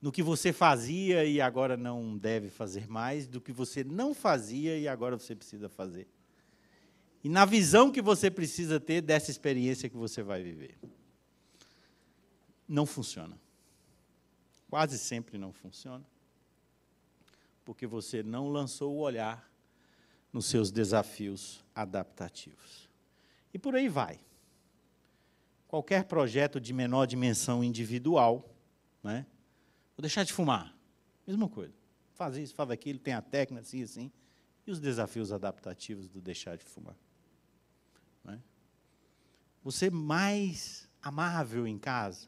No que você fazia e agora não deve fazer mais, do que você não fazia e agora você precisa fazer. E na visão que você precisa ter dessa experiência que você vai viver. Não funciona. Quase sempre não funciona. Porque você não lançou o olhar nos seus desafios adaptativos. E por aí vai. Qualquer projeto de menor dimensão individual, né? Vou deixar de fumar, mesma coisa. Faz isso, faz aquilo, tem a técnica, assim, assim. E os desafios adaptativos do deixar de fumar. Né? Você mais amável em casa.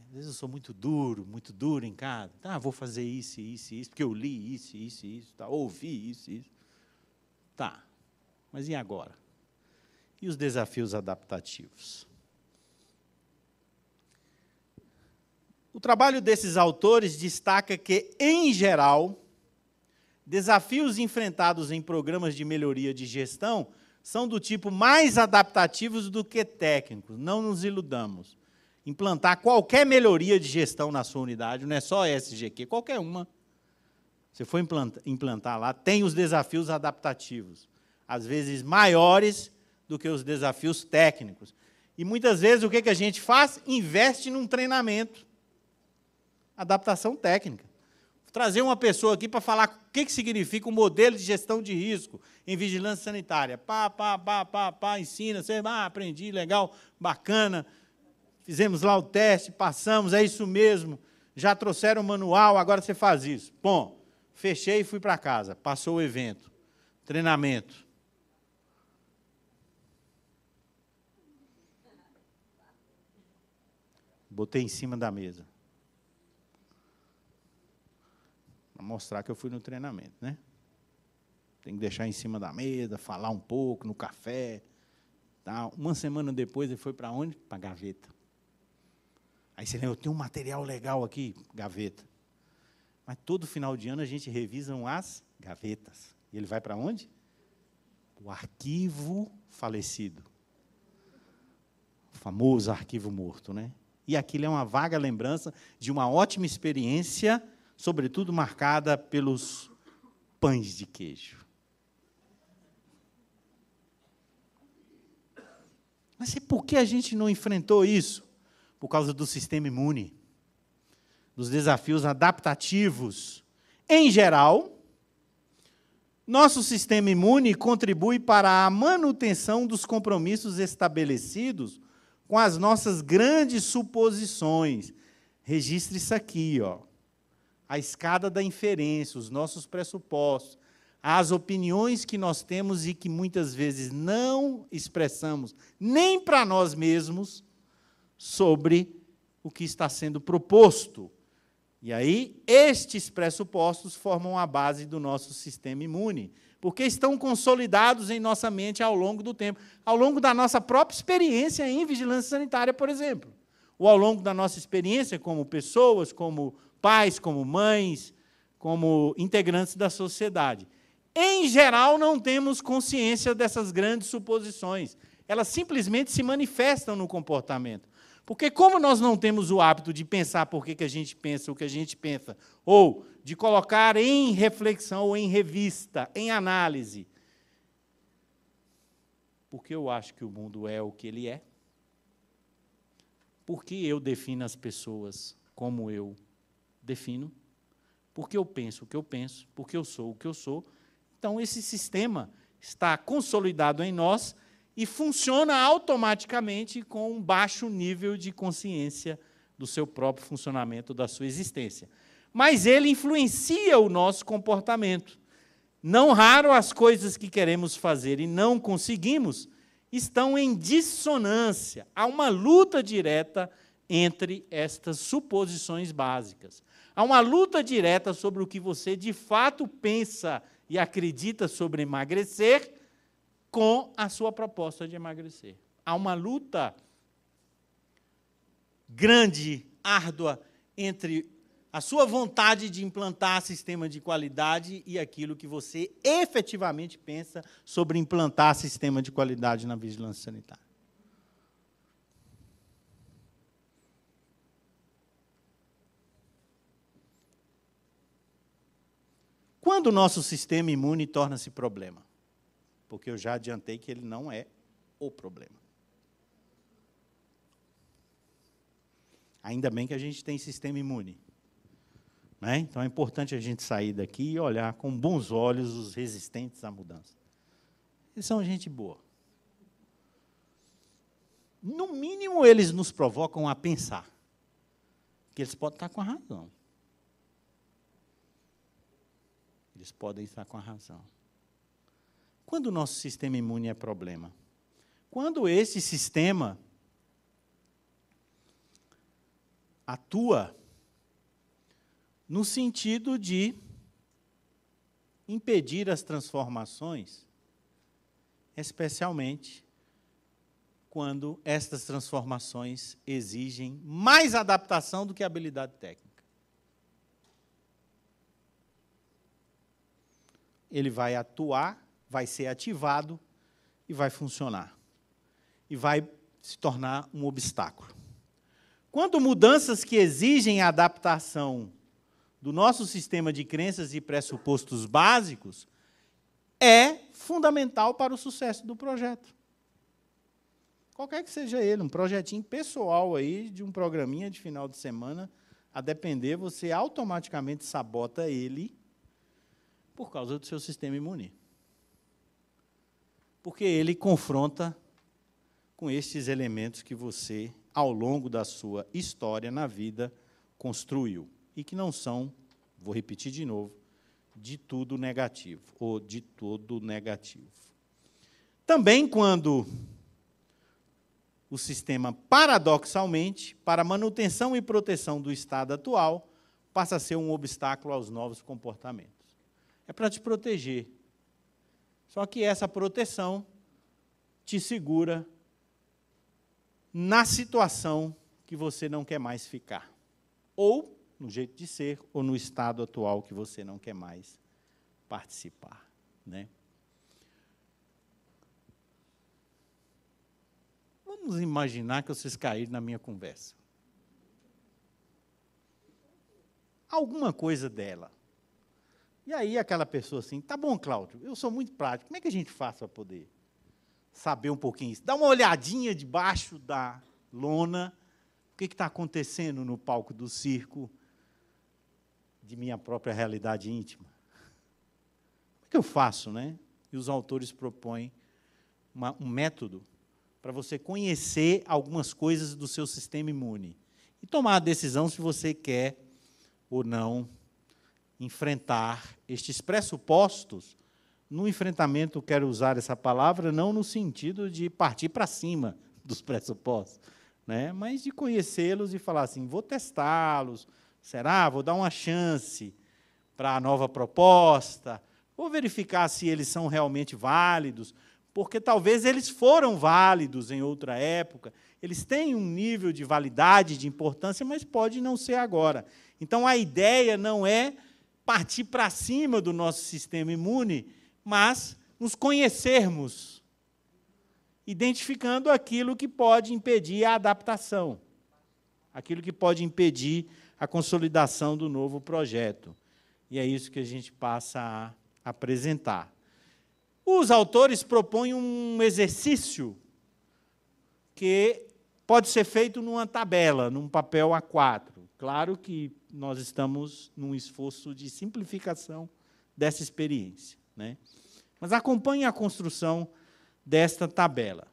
Às vezes eu sou muito duro em casa. Vou fazer isso, porque eu li isso, tá, ouvi isso. Tá, mas e agora? E os desafios adaptativos? O trabalho desses autores destaca que, em geral, desafios enfrentados em programas de melhoria de gestão são do tipo mais adaptativos do que técnicos. Não nos iludamos. implantar qualquer melhoria de gestão na sua unidade, não é só SGQ, qualquer uma. Você for implantar lá, tem os desafios adaptativos, às vezes maiores do que os desafios técnicos. E muitas vezes o que a gente faz? Investe num treinamento. Adaptação técnica. Vou trazer uma pessoa aqui para falar o que significa o modelo de gestão de risco em vigilância sanitária. Ensina, você, aprendi, legal, bacana. Fizemos lá o teste, passamos, é isso mesmo. Já trouxeram o manual, agora você faz isso. Bom, fechei e fui para casa. Passou o evento. Treinamento. Botei em cima da mesa. Para mostrar que eu fui no treinamento, né? Tem que deixar em cima da mesa, falar um pouco no café. Tal. Uma semana depois, ele foi para onde? Para a gaveta. Aí você lembra, eu tenho um material legal aqui, gaveta. Mas todo final de ano a gente revisa as gavetas. E ele vai para onde? O arquivo falecido. O famoso arquivo morto, né? E aquilo é uma vaga lembrança de uma ótima experiência, sobretudo marcada pelos pães de queijo. Mas por que a gente não enfrentou isso? Por causa do sistema imune, dos desafios adaptativos. Em geral, nosso sistema imune contribui para a manutenção dos compromissos estabelecidos com as nossas grandes suposições. Registre isso aqui, ó. A escada da inferência, os nossos pressupostos, as opiniões que nós temos e que muitas vezes não expressamos nem para nós mesmos sobre o que está sendo proposto. E aí, estes pressupostos formam a base do nosso sistema imune, porque estão consolidados em nossa mente ao longo do tempo, ao longo da nossa própria experiência em vigilância sanitária, por exemplo, ou ao longo da nossa experiência como pessoas, como pais, como mães, como integrantes da sociedade. Em geral, não temos consciência dessas grandes suposições. Elas simplesmente se manifestam no comportamento. Porque como nós não temos o hábito de pensar por que a gente pensa o que a gente pensa, ou de colocar em reflexão, ou em revista, em análise, porque eu acho que o mundo é o que ele é, porque eu defino as pessoas como eu defino, porque eu penso o que eu penso, porque eu sou o que eu sou. Então, esse sistema está consolidado em nós e funciona automaticamente com um baixo nível de consciência do seu próprio funcionamento, da sua existência. Mas ele influencia o nosso comportamento. Não raro as coisas que queremos fazer e não conseguimos estão em dissonância. Há uma luta direta entre estas suposições básicas. Há uma luta direta sobre o que você de fato pensa e acredita sobre emagrecer com a sua proposta de emagrecer. Há uma luta grande, árdua, entre a sua vontade de implantar sistema de qualidade e aquilo que você efetivamente pensa sobre implantar sistema de qualidade na vigilância sanitária. Quando o nosso sistema imune torna-se problema? Porque eu já adiantei que ele não é o problema. Ainda bem que a gente tem sistema imune. Né? Então, é importante a gente sair daqui e olhar com bons olhos os resistentes à mudança. Eles são gente boa. No mínimo, eles nos provocam a pensar. Que eles podem estar com a razão. Eles podem estar com a razão. Quando o nosso sistema imune é problema? Quando esse sistema atua no sentido de impedir as transformações, especialmente quando estas transformações exigem mais adaptação do que habilidade técnica. Ele vai atuar, vai ser ativado e vai funcionar. E vai se tornar um obstáculo. Quando mudanças que exigem adaptação do nosso sistema de crenças e pressupostos básicos, é fundamental para o sucesso do projeto. Qualquer que seja ele, um projetinho pessoal aí, de um programinha de final de semana, a depender, você automaticamente sabota ele por causa do seu sistema imune. Porque ele confronta com estes elementos que você, ao longo da sua história na vida, construiu. E que não são, vou repetir de novo, de tudo negativo, ou de todo negativo. Também quando o sistema, paradoxalmente, para a manutenção e proteção do estado atual, passa a ser um obstáculo aos novos comportamentos. É para te proteger. Só que essa proteção te segura na situação que você não quer mais ficar. Ou no jeito de ser, ou no estado atual que você não quer mais participar, né? Vamos imaginar que vocês caíram na minha conversa. Alguma coisa dela. E aí aquela pessoa assim, tá bom, Cláudio, eu sou muito prático, como é que a gente faz para poder saber um pouquinho isso? Dá uma olhadinha debaixo da lona, o que está acontecendo no palco do circo de minha própria realidade íntima. Como é que eu faço, né? E os autores propõem um método para você conhecer algumas coisas do seu sistema imune e tomar a decisão se você quer ou não enfrentar estes pressupostos. No enfrentamento, quero usar essa palavra, não no sentido de partir para cima dos pressupostos, né? Mas de conhecê-los e falar assim, vou testá-los, será? Vou dar uma chance para a nova proposta, vou verificar se eles são realmente válidos, porque talvez eles foram válidos em outra época, eles têm um nível de validade, de importância, mas pode não ser agora. Então, a ideia não é partir para cima do nosso sistema imune, mas nos conhecermos, identificando aquilo que pode impedir a adaptação, aquilo que pode impedir a consolidação do novo projeto. E é isso que a gente passa a apresentar. Os autores propõem um exercício que pode ser feito numa tabela, num papel A4. Claro que nós estamos num esforço de simplificação dessa experiência, né? Mas acompanhe a construção desta tabela.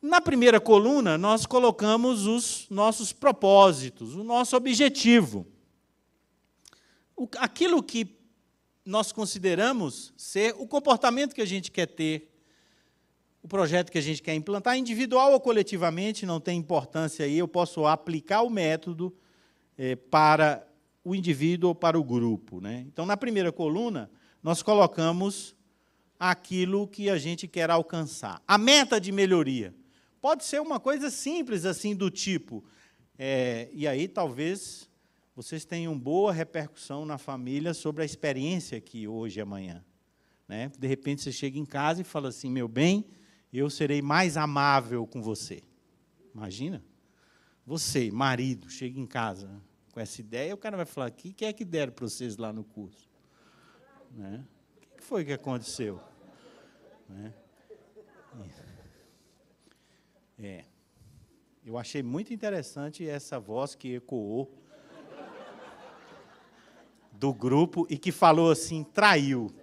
Na primeira coluna, nós colocamos os nossos propósitos, o nosso objetivo. Aquilo que nós consideramos ser o comportamento que a gente quer ter, o projeto que a gente quer implantar, individual ou coletivamente, não tem importância aí, eu posso aplicar o método para o indivíduo ou para o grupo, né? Então, na primeira coluna, nós colocamos aquilo que a gente quer alcançar. A meta de melhoria. Pode ser uma coisa simples, assim, do tipo, e aí talvez vocês tenham boa repercussão na família sobre a experiência aqui hoje e amanhã, né? De repente, você chega em casa e fala assim, meu bem, eu serei mais amável com você. Imagina? Você, marido, chega em casa com essa ideia, o cara vai falar, o que é que deram para vocês lá no curso? Né? O que foi que aconteceu? Né? Eu achei muito interessante essa voz que ecoou do grupo e que falou assim, traiu.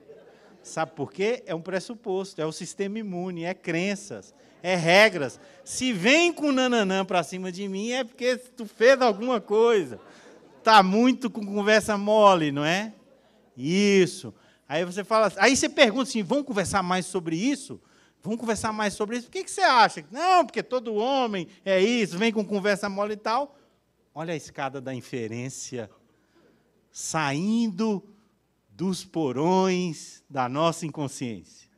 Sabe por quê? É um pressuposto, é o sistema imune, é crenças, é regras. Se vem com nananã para cima de mim, é porque tu fez alguma coisa. Está muito com conversa mole, não é? Isso. Aí você fala, aí você pergunta assim, vamos conversar mais sobre isso? Vamos conversar mais sobre isso? O que você acha? Não, porque todo homem é isso, vem com conversa mole e tal. Olha a escada da inferência saindo dos porões da nossa inconsciência.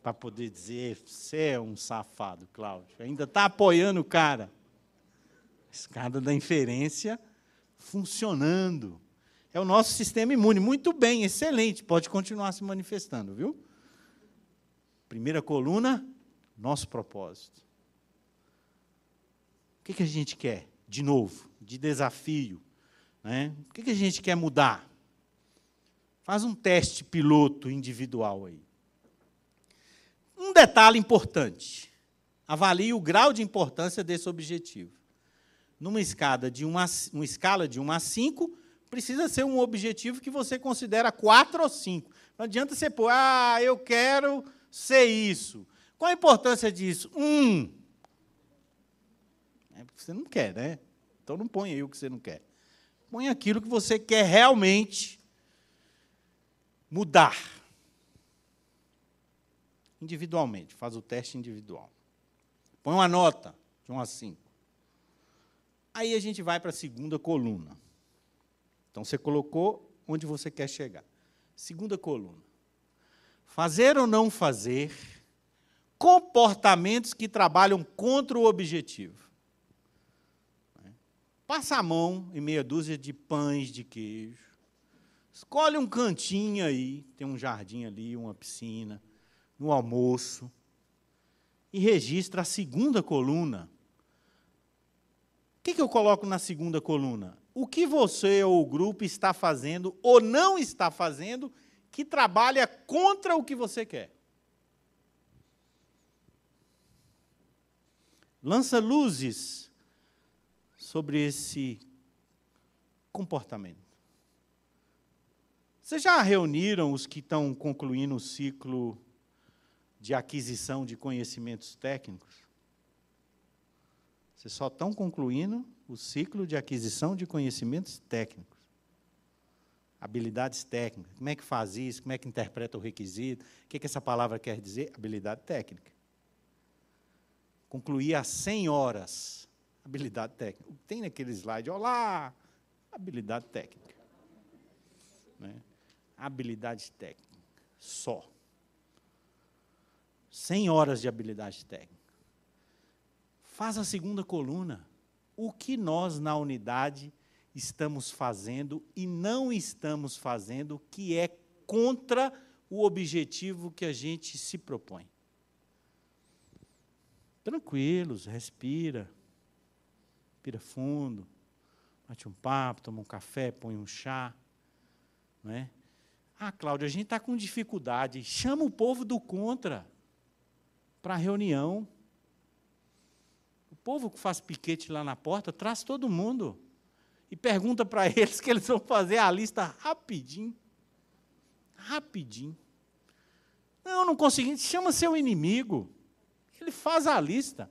Para poder dizer, você é um safado, Cláudio. Ainda está apoiando o cara. Escada da inferência funcionando. É o nosso sistema imune. Muito bem, excelente. Pode continuar se manifestando, viu? Primeira coluna, nosso propósito. O O que a gente quer, de novo, de desafio? Né? O que a gente quer mudar? Faz um teste piloto individual aí. Um detalhe importante. Avalie o grau de importância desse objetivo. Numa escala de 1 a 5, precisa ser um objetivo que você considera 4 ou 5. Não adianta você pôr, eu quero ser isso. Qual a importância disso? 1. É porque você não quer, né? Então não põe aí o que você não quer. Põe aquilo que você quer realmente mudar. Individualmente, faz o teste individual. Põe uma nota de 1 a 5. Aí a gente vai para a segunda coluna. Então, você colocou onde você quer chegar. Segunda coluna. Fazer ou não fazer comportamentos que trabalham contra o objetivo. Passa a mão em meia dúzia de pães de queijo. Escolhe um cantinho aí, tem um jardim ali, uma piscina, no almoço, e registra a segunda coluna. O que eu coloco na segunda coluna? O que você ou o grupo está fazendo ou não está fazendo que trabalha contra o que você quer. Lança luzes sobre esse comportamento. Vocês já reuniram os que estão concluindo o ciclo de aquisição de conhecimentos técnicos? Vocês só estão concluindo o ciclo de aquisição de conhecimentos técnicos. Habilidades técnicas. Como é que faz isso? Como é que interpreta o requisito? O que essa palavra quer dizer? Habilidade técnica. Concluir às 100 horas. Habilidade técnica. Tem naquele slide, olá, habilidade técnica. Né? Habilidade técnica. Só. 100 horas de habilidade técnica. Faz a segunda coluna. O que nós, na unidade, estamos fazendo e não estamos fazendo que é contra o objetivo que a gente se propõe. Tranquilos, respira. Respira fundo. Bate um papo, toma um café, põe um chá. Não é? Cláudia, a gente está com dificuldade. Chama o povo do contra para a reunião. O povo que faz piquete lá na porta, traz todo mundo. E pergunta para eles que eles vão fazer a lista rapidinho. Rapidinho. Não consegui. Chama seu inimigo. Ele faz a lista.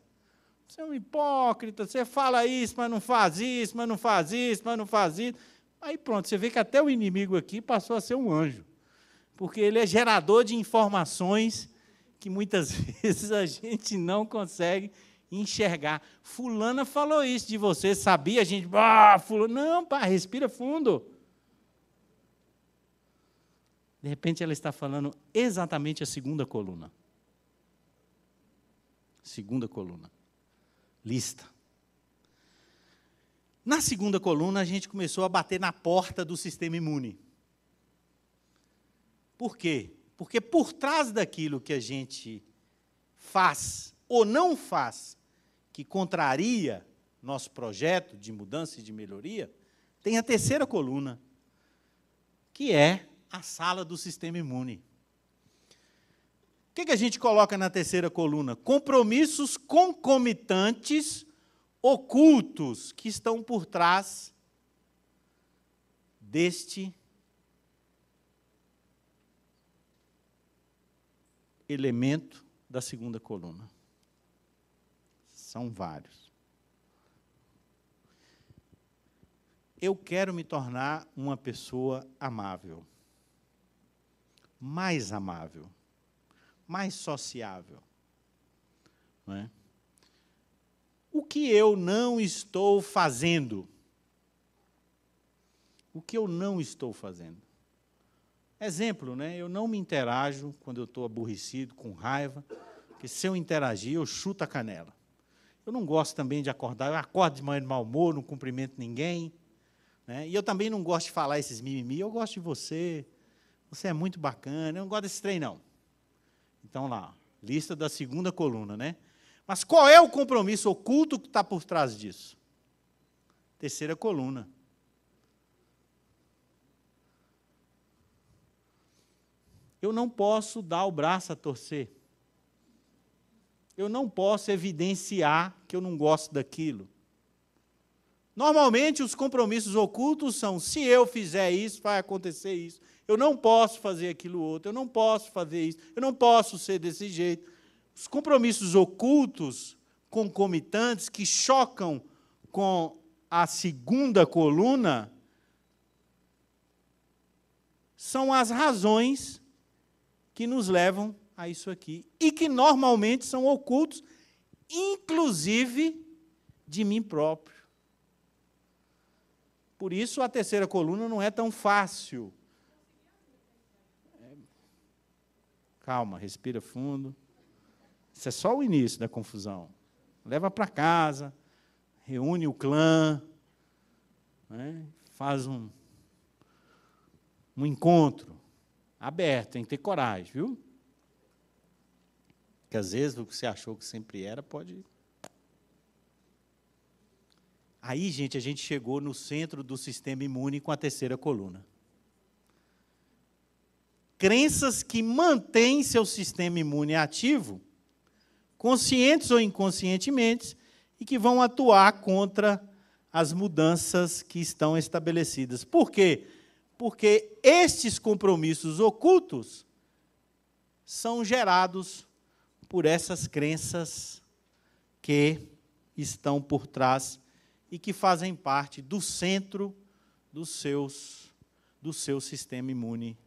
Você é um hipócrita, você fala isso, mas não faz isso, mas não faz isso, mas não faz isso. Aí pronto, você vê que até o inimigo aqui passou a ser um anjo. Porque ele é gerador de informações que muitas vezes a gente não consegue enxergar. Fulana falou isso de você, sabia? A gente, fulano, não, respira fundo. De repente, ela está falando exatamente a segunda coluna. Segunda coluna. Lista. Na segunda coluna, a gente começou a bater na porta do sistema imune. Por quê? Porque por trás daquilo que a gente faz ou não faz, que contraria nosso projeto de mudança e de melhoria, tem a terceira coluna, que é a sala do sistema imune. O que a gente coloca na terceira coluna? Compromissos concomitantes ocultos que estão por trás deste elemento da segunda coluna. São vários. Eu quero me tornar uma pessoa amável, mais sociável. Não é? O que eu não estou fazendo? O que eu não estou fazendo? Exemplo, né? Eu não me interajo quando eu estou aborrecido, com raiva, porque se eu interagir, eu chuto a canela. Eu não gosto também de acordar, eu acordo de manhã de mau humor, não cumprimento ninguém. Né? E eu também não gosto de falar esses mimimi, eu gosto de você, você é muito bacana, eu não gosto desse trem, não. Então, lá, lista da segunda coluna, né? Mas qual é o compromisso oculto que está por trás disso? Terceira coluna. Eu não posso dar o braço a torcer. Eu não posso evidenciar que eu não gosto daquilo. Normalmente, os compromissos ocultos são, se eu fizer isso, vai acontecer isso. Eu não posso fazer aquilo outro, eu não posso fazer isso, eu não posso ser desse jeito. Os compromissos ocultos, concomitantes, que chocam com a segunda coluna, são as razões que nos levam a isso aqui, e que normalmente são ocultos, inclusive de mim próprio. Por isso, a terceira coluna não é tão fácil. Calma, respira fundo. Isso é só o início da confusão. Leva para casa, reúne o clã, né, faz um encontro aberto, tem que ter coragem, viu? Porque, às vezes, o que você achou que sempre era, pode... Aí, gente, a gente chegou no centro do sistema imune com a terceira coluna. Crenças que mantêm seu sistema imune ativo, conscientes ou inconscientemente, e que vão atuar contra as mudanças que estão estabelecidas. Por quê? Porque estes compromissos ocultos são gerados por essas crenças que estão por trás e que fazem parte do centro do seu sistema imune,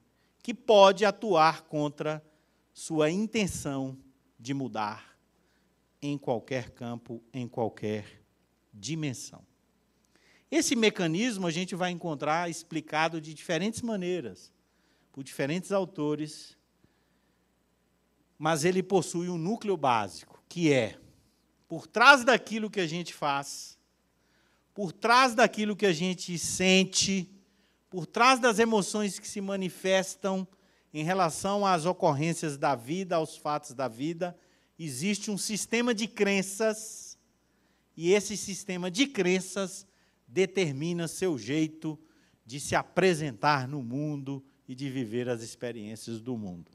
que pode atuar contra sua intenção de mudar em qualquer campo, em qualquer dimensão. Esse mecanismo a gente vai encontrar explicado de diferentes maneiras, por diferentes autores, mas ele possui um núcleo básico, que é, por trás daquilo que a gente faz, por trás daquilo que a gente sente, por trás das emoções que se manifestam em relação às ocorrências da vida, aos fatos da vida, existe um sistema de crenças, e esse sistema de crenças determina seu jeito de se apresentar no mundo e de viver as experiências do mundo.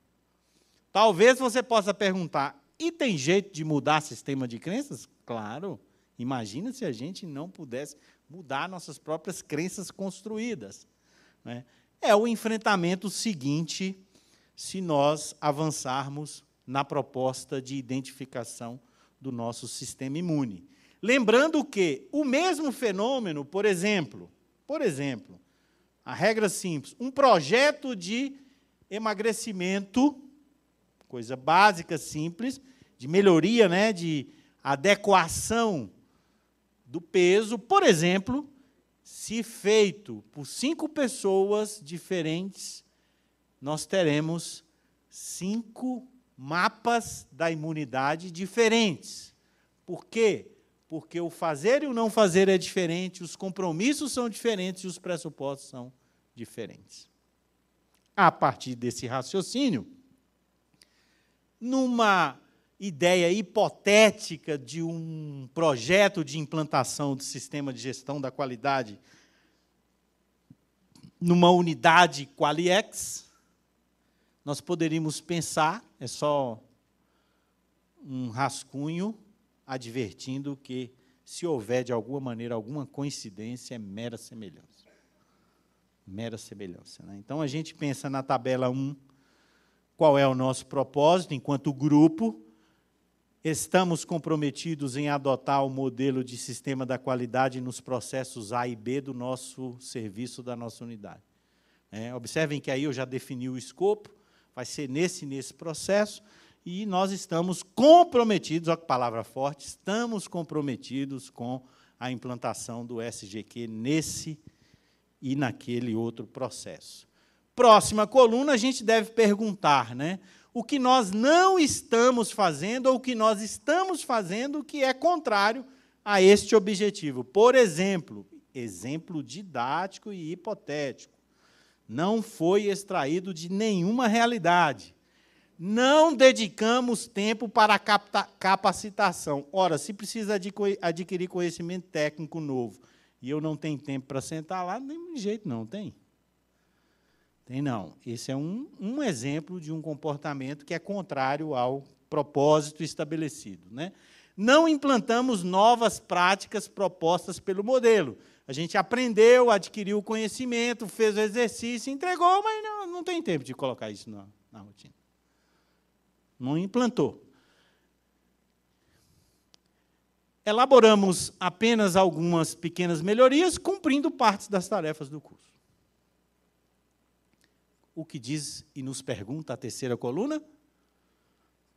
Talvez você possa perguntar, e tem jeito de mudar sistema de crenças? Claro. Imagina se a gente não pudesse mudar nossas próprias crenças construídas, né? É o enfrentamento seguinte, se nós avançarmos na proposta de identificação do nosso sistema imune. Lembrando que o mesmo fenômeno, por exemplo, a regra simples, um projeto de emagrecimento, coisa básica, simples, de melhoria, né, de adequação do peso, por exemplo, se feito por 5 pessoas diferentes, nós teremos 5 mapas da imunidade diferentes. Por quê? Porque o fazer e o não fazer é diferente, os compromissos são diferentes e os pressupostos são diferentes. A partir desse raciocínio, numa ideia hipotética de um projeto de implantação do sistema de gestão da qualidade numa unidade Qualiex, nós poderíamos pensar, é só um rascunho, advertindo que, se houver, de alguma maneira, alguma coincidência, é mera semelhança. Mera semelhança, né? Então, a gente pensa na tabela 1, qual é o nosso propósito enquanto grupo. Estamos comprometidos em adotar o modelo de sistema da qualidade nos processos A e B do nosso serviço, da nossa unidade. Observem que aí eu já defini o escopo, vai ser nesse processo, e nós estamos comprometidos, olha que palavra forte, estamos comprometidos com a implantação do SGQ nesse e naquele outro processo. Próxima coluna, a gente deve perguntar, né, o que nós não estamos fazendo ou o que nós estamos fazendo que é contrário a este objetivo. Por exemplo, exemplo didático e hipotético, não foi extraído de nenhuma realidade. Não dedicamos tempo para a capacitação. Ora, se precisa adquirir conhecimento técnico novo e eu não tenho tempo para sentar lá, nem de jeito não, tem? Tem não. Esse é um exemplo de um comportamento que é contrário ao propósito estabelecido, né? Não implantamos novas práticas propostas pelo modelo. A gente aprendeu, adquiriu o conhecimento, fez o exercício, entregou, mas não tem tempo de colocar isso na rotina. Não implantou. Elaboramos apenas algumas pequenas melhorias, cumprindo partes das tarefas do curso. O que diz e nos pergunta a terceira coluna?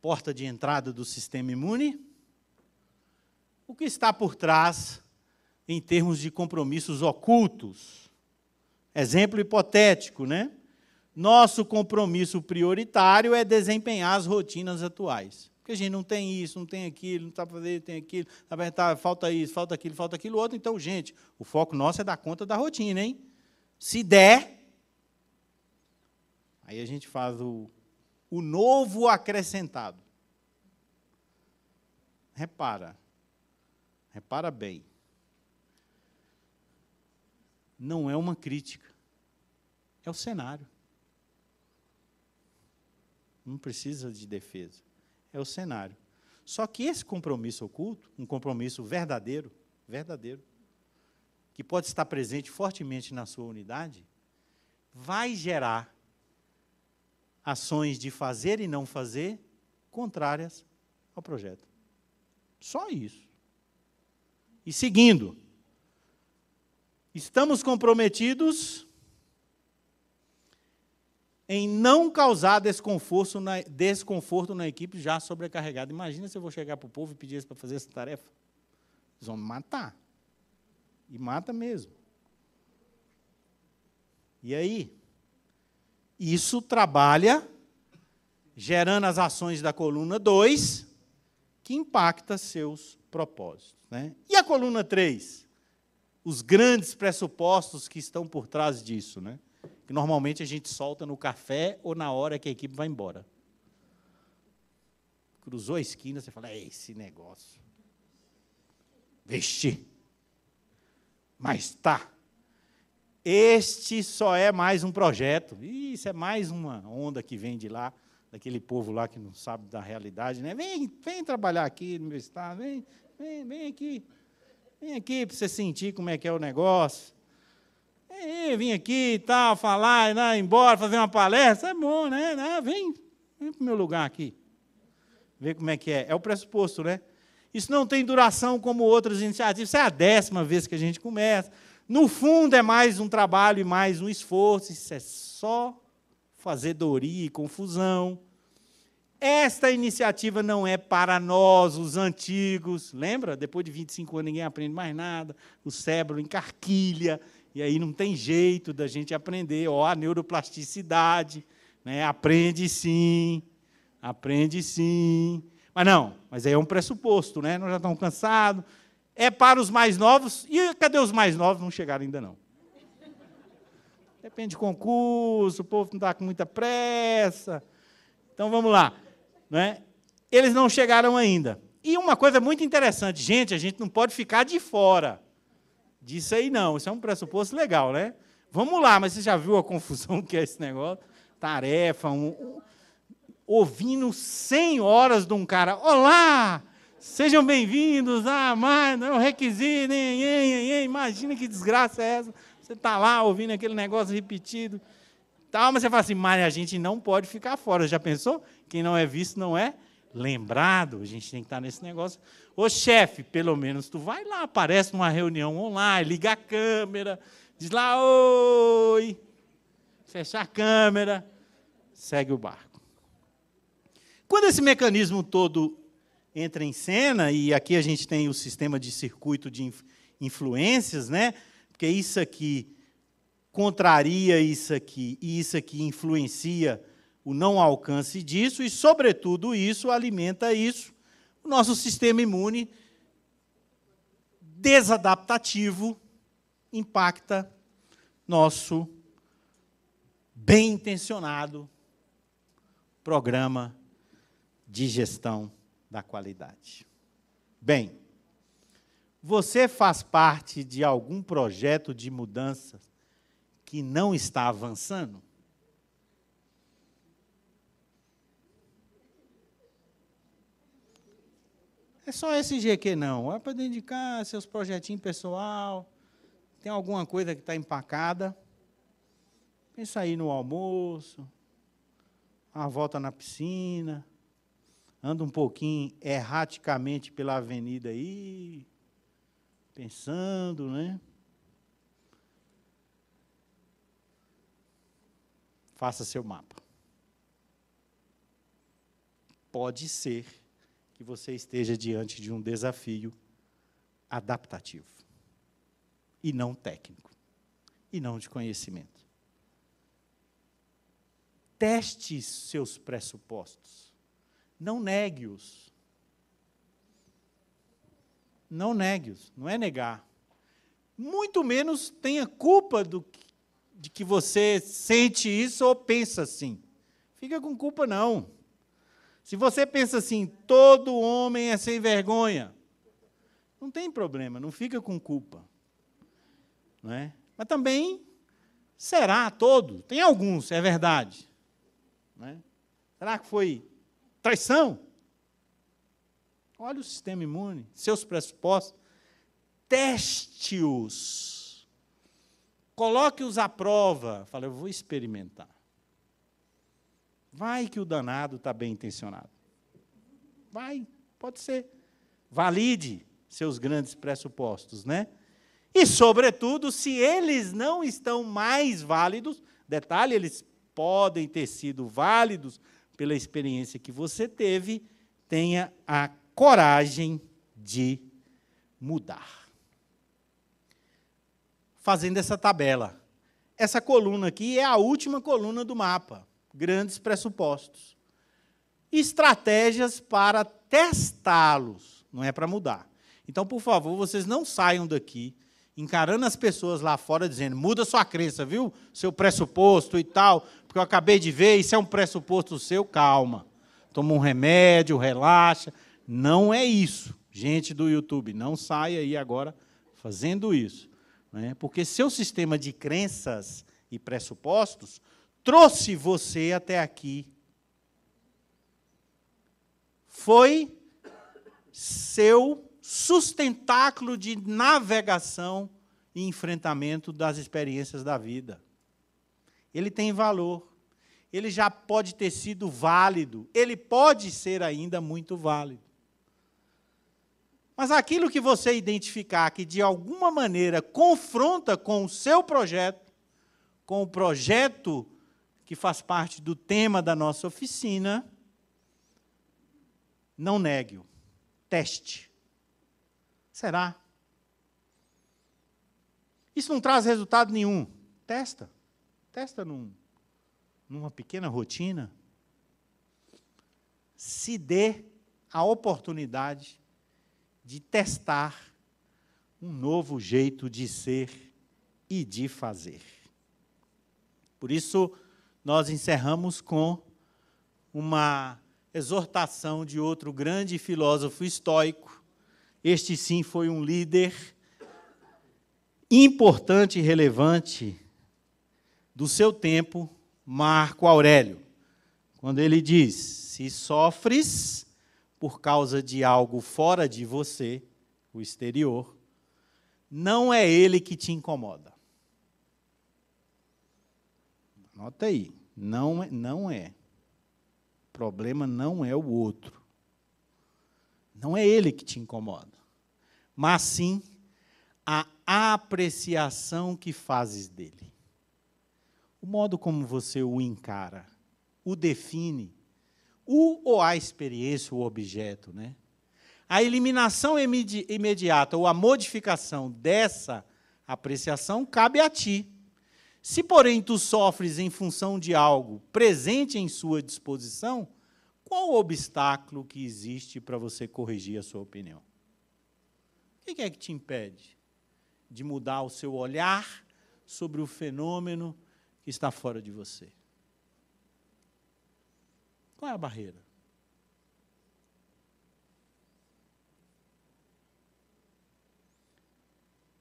Porta de entrada do sistema imune. O que está por trás em termos de compromissos ocultos? Exemplo hipotético, né? Nosso compromisso prioritário é desempenhar as rotinas atuais. Porque a gente não tem isso, não tem aquilo, não está fazendo, tem aquilo, falta isso, falta aquilo outro. Então, gente, o foco nosso é dar conta da rotina, hein? Se der, aí a gente faz o novo acrescentado. Repara bem. Não é uma crítica, é o cenário. Não precisa de defesa. É o cenário. Só que esse compromisso oculto, um compromisso verdadeiro, que pode estar presente fortemente na sua unidade, vai gerar ações de fazer e não fazer contrárias ao projeto. Só isso. E seguindo, estamos comprometidos em não causar desconforto na equipe já sobrecarregada. Imagina se eu vou chegar para o povo e pedir eles para fazer essa tarefa. Eles vão me matar. E mata mesmo. E aí? Isso trabalha, gerando as ações da coluna 2, que impacta seus propósitos, né? E a coluna 3? Os grandes pressupostos que estão por trás disso, né? Que normalmente a gente solta no café ou na hora que a equipe vai embora. Cruzou a esquina, você fala, é esse negócio. Vixe. Mas tá. Este só é mais um projeto. Isso é mais uma onda que vem de lá, daquele povo lá que não sabe da realidade, né? Vem trabalhar aqui no meu estado, vem aqui. Vem aqui para você sentir como é que é o negócio. Vim aqui e tal, falar, ir embora, fazer uma palestra, é bom, né? Vem para o meu lugar aqui. Ver como é que é. É o pressuposto, né? Isso não tem duração como outras iniciativas. Isso é a 10ª vez que a gente começa. No fundo, é mais um trabalho e mais um esforço. Isso é só fazedoria e confusão. Esta iniciativa não é para nós, os antigos. Lembra? Depois de 25 anos, ninguém aprende mais nada. O cérebro encarquilha. E aí não tem jeito da gente aprender. Ó, a neuroplasticidade. Né? Aprende sim. Mas aí é um pressuposto, né? Nós já estamos cansados. É para os mais novos. E cadê os mais novos? Não chegaram ainda, não. Depende de concurso, o povo não está com muita pressa. Então, vamos lá. Né? Eles não chegaram ainda. E uma coisa muito interessante, gente, a gente não pode ficar de fora disso aí, não. Isso é um pressuposto legal, né? Vamos lá, mas você já viu a confusão que é esse negócio? Tarefa, ouvindo 100 horas de um cara. Olá! Sejam bem-vindos. Mas não é um requisito. Imagina que desgraça é essa. Você está lá ouvindo aquele negócio repetido. Mas você fala assim, mas a gente não pode ficar fora. Já pensou? Quem não é visto não é lembrado. A gente tem que estar nesse negócio. Ô, chefe, pelo menos tu vai lá, aparece numa reunião online, liga a câmera, diz lá, oi, fecha a câmera, segue o barco. Quando esse mecanismo todo entra em cena, e aqui a gente tem o sistema de circuito de influências, né? Porque isso aqui contraria isso aqui, e isso aqui influencia o não alcance disso, e, sobretudo, isso alimenta isso. O nosso sistema imune desadaptativo impacta nosso bem-intencionado programa de gestão da qualidade. Bem, você faz parte de algum projeto de mudança que não está avançando? É só esse GQ não. É para dedicar seus projetinhos pessoal. Tem alguma coisa que está empacada. Pensa aí no almoço, uma volta na piscina, anda um pouquinho erraticamente pela avenida aí, pensando, né? Faça seu mapa. Pode ser que você esteja diante de um desafio adaptativo, e não técnico, e não de conhecimento. Teste seus pressupostos. Não negue-os. Não negue-os, não é negar. Muito menos tenha culpa de que você sente isso ou pensa assim. Fica com culpa, não. Se você pensa assim, todo homem é sem vergonha, não tem problema, não fica com culpa. Não é? Mas também, será todo? Tem alguns, é verdade. Não é? Será que foi traição? Olha o sistema imune, seus pressupostos, teste-os, coloque-os à prova. Fala, eu vou experimentar. Vai que o danado está bem intencionado. Vai, pode ser. Valide seus grandes pressupostos, né? E, sobretudo, se eles não estão mais válidos, detalhe, eles podem ter sido válidos pela experiência que você teve, tenha a coragem de mudar. Fazendo essa tabela. Essa coluna aqui é a última coluna do mapa. Grandes pressupostos. Estratégias para testá-los, não é para mudar. Então, por favor, vocês não saiam daqui encarando as pessoas lá fora dizendo, muda sua crença, viu? Seu pressuposto e tal, porque eu acabei de ver, isso é um pressuposto seu, calma. Toma um remédio, relaxa. Não é isso. Gente do YouTube, não saia aí agora fazendo isso. Né? Porque seu sistema de crenças e pressupostos trouxe você até aqui. Foi seu sustentáculo de navegação e enfrentamento das experiências da vida. Ele tem valor. Ele já pode ter sido válido. Ele pode ser ainda muito válido. Mas aquilo que você identificar que, de alguma maneira, confronta com o seu projeto, com o projeto que faz parte do tema da nossa oficina, não negue-o. Teste. Será? Isso não traz resultado nenhum. Testa. Testa numa pequena rotina. Se dê a oportunidade de testar um novo jeito de ser e de fazer. Por isso, nós encerramos com uma exortação de outro grande filósofo estoico. Este, sim, foi um líder importante e relevante do seu tempo, Marco Aurélio, quando ele diz, se sofres por causa de algo fora de você, o exterior, não é ele que te incomoda. Anota aí, não é. O problema não é o outro. Não é ele que te incomoda, mas sim a apreciação que fazes dele. O modo como você o encara, o define, ou a experiência, o objeto, né? A eliminação imediata ou a modificação dessa apreciação cabe a ti. Se, porém, tu sofres em função de algo presente em sua disposição, qual o obstáculo que existe para você corrigir a sua opinião? O que é que te impede de mudar o seu olhar sobre o fenômeno que está fora de você? Qual é a barreira?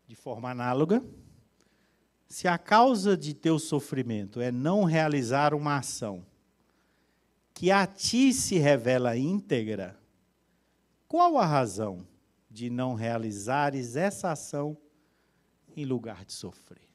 De forma análoga, se a causa de teu sofrimento é não realizar uma ação que a ti se revela íntegra, qual a razão de não realizares essa ação em lugar de sofrer?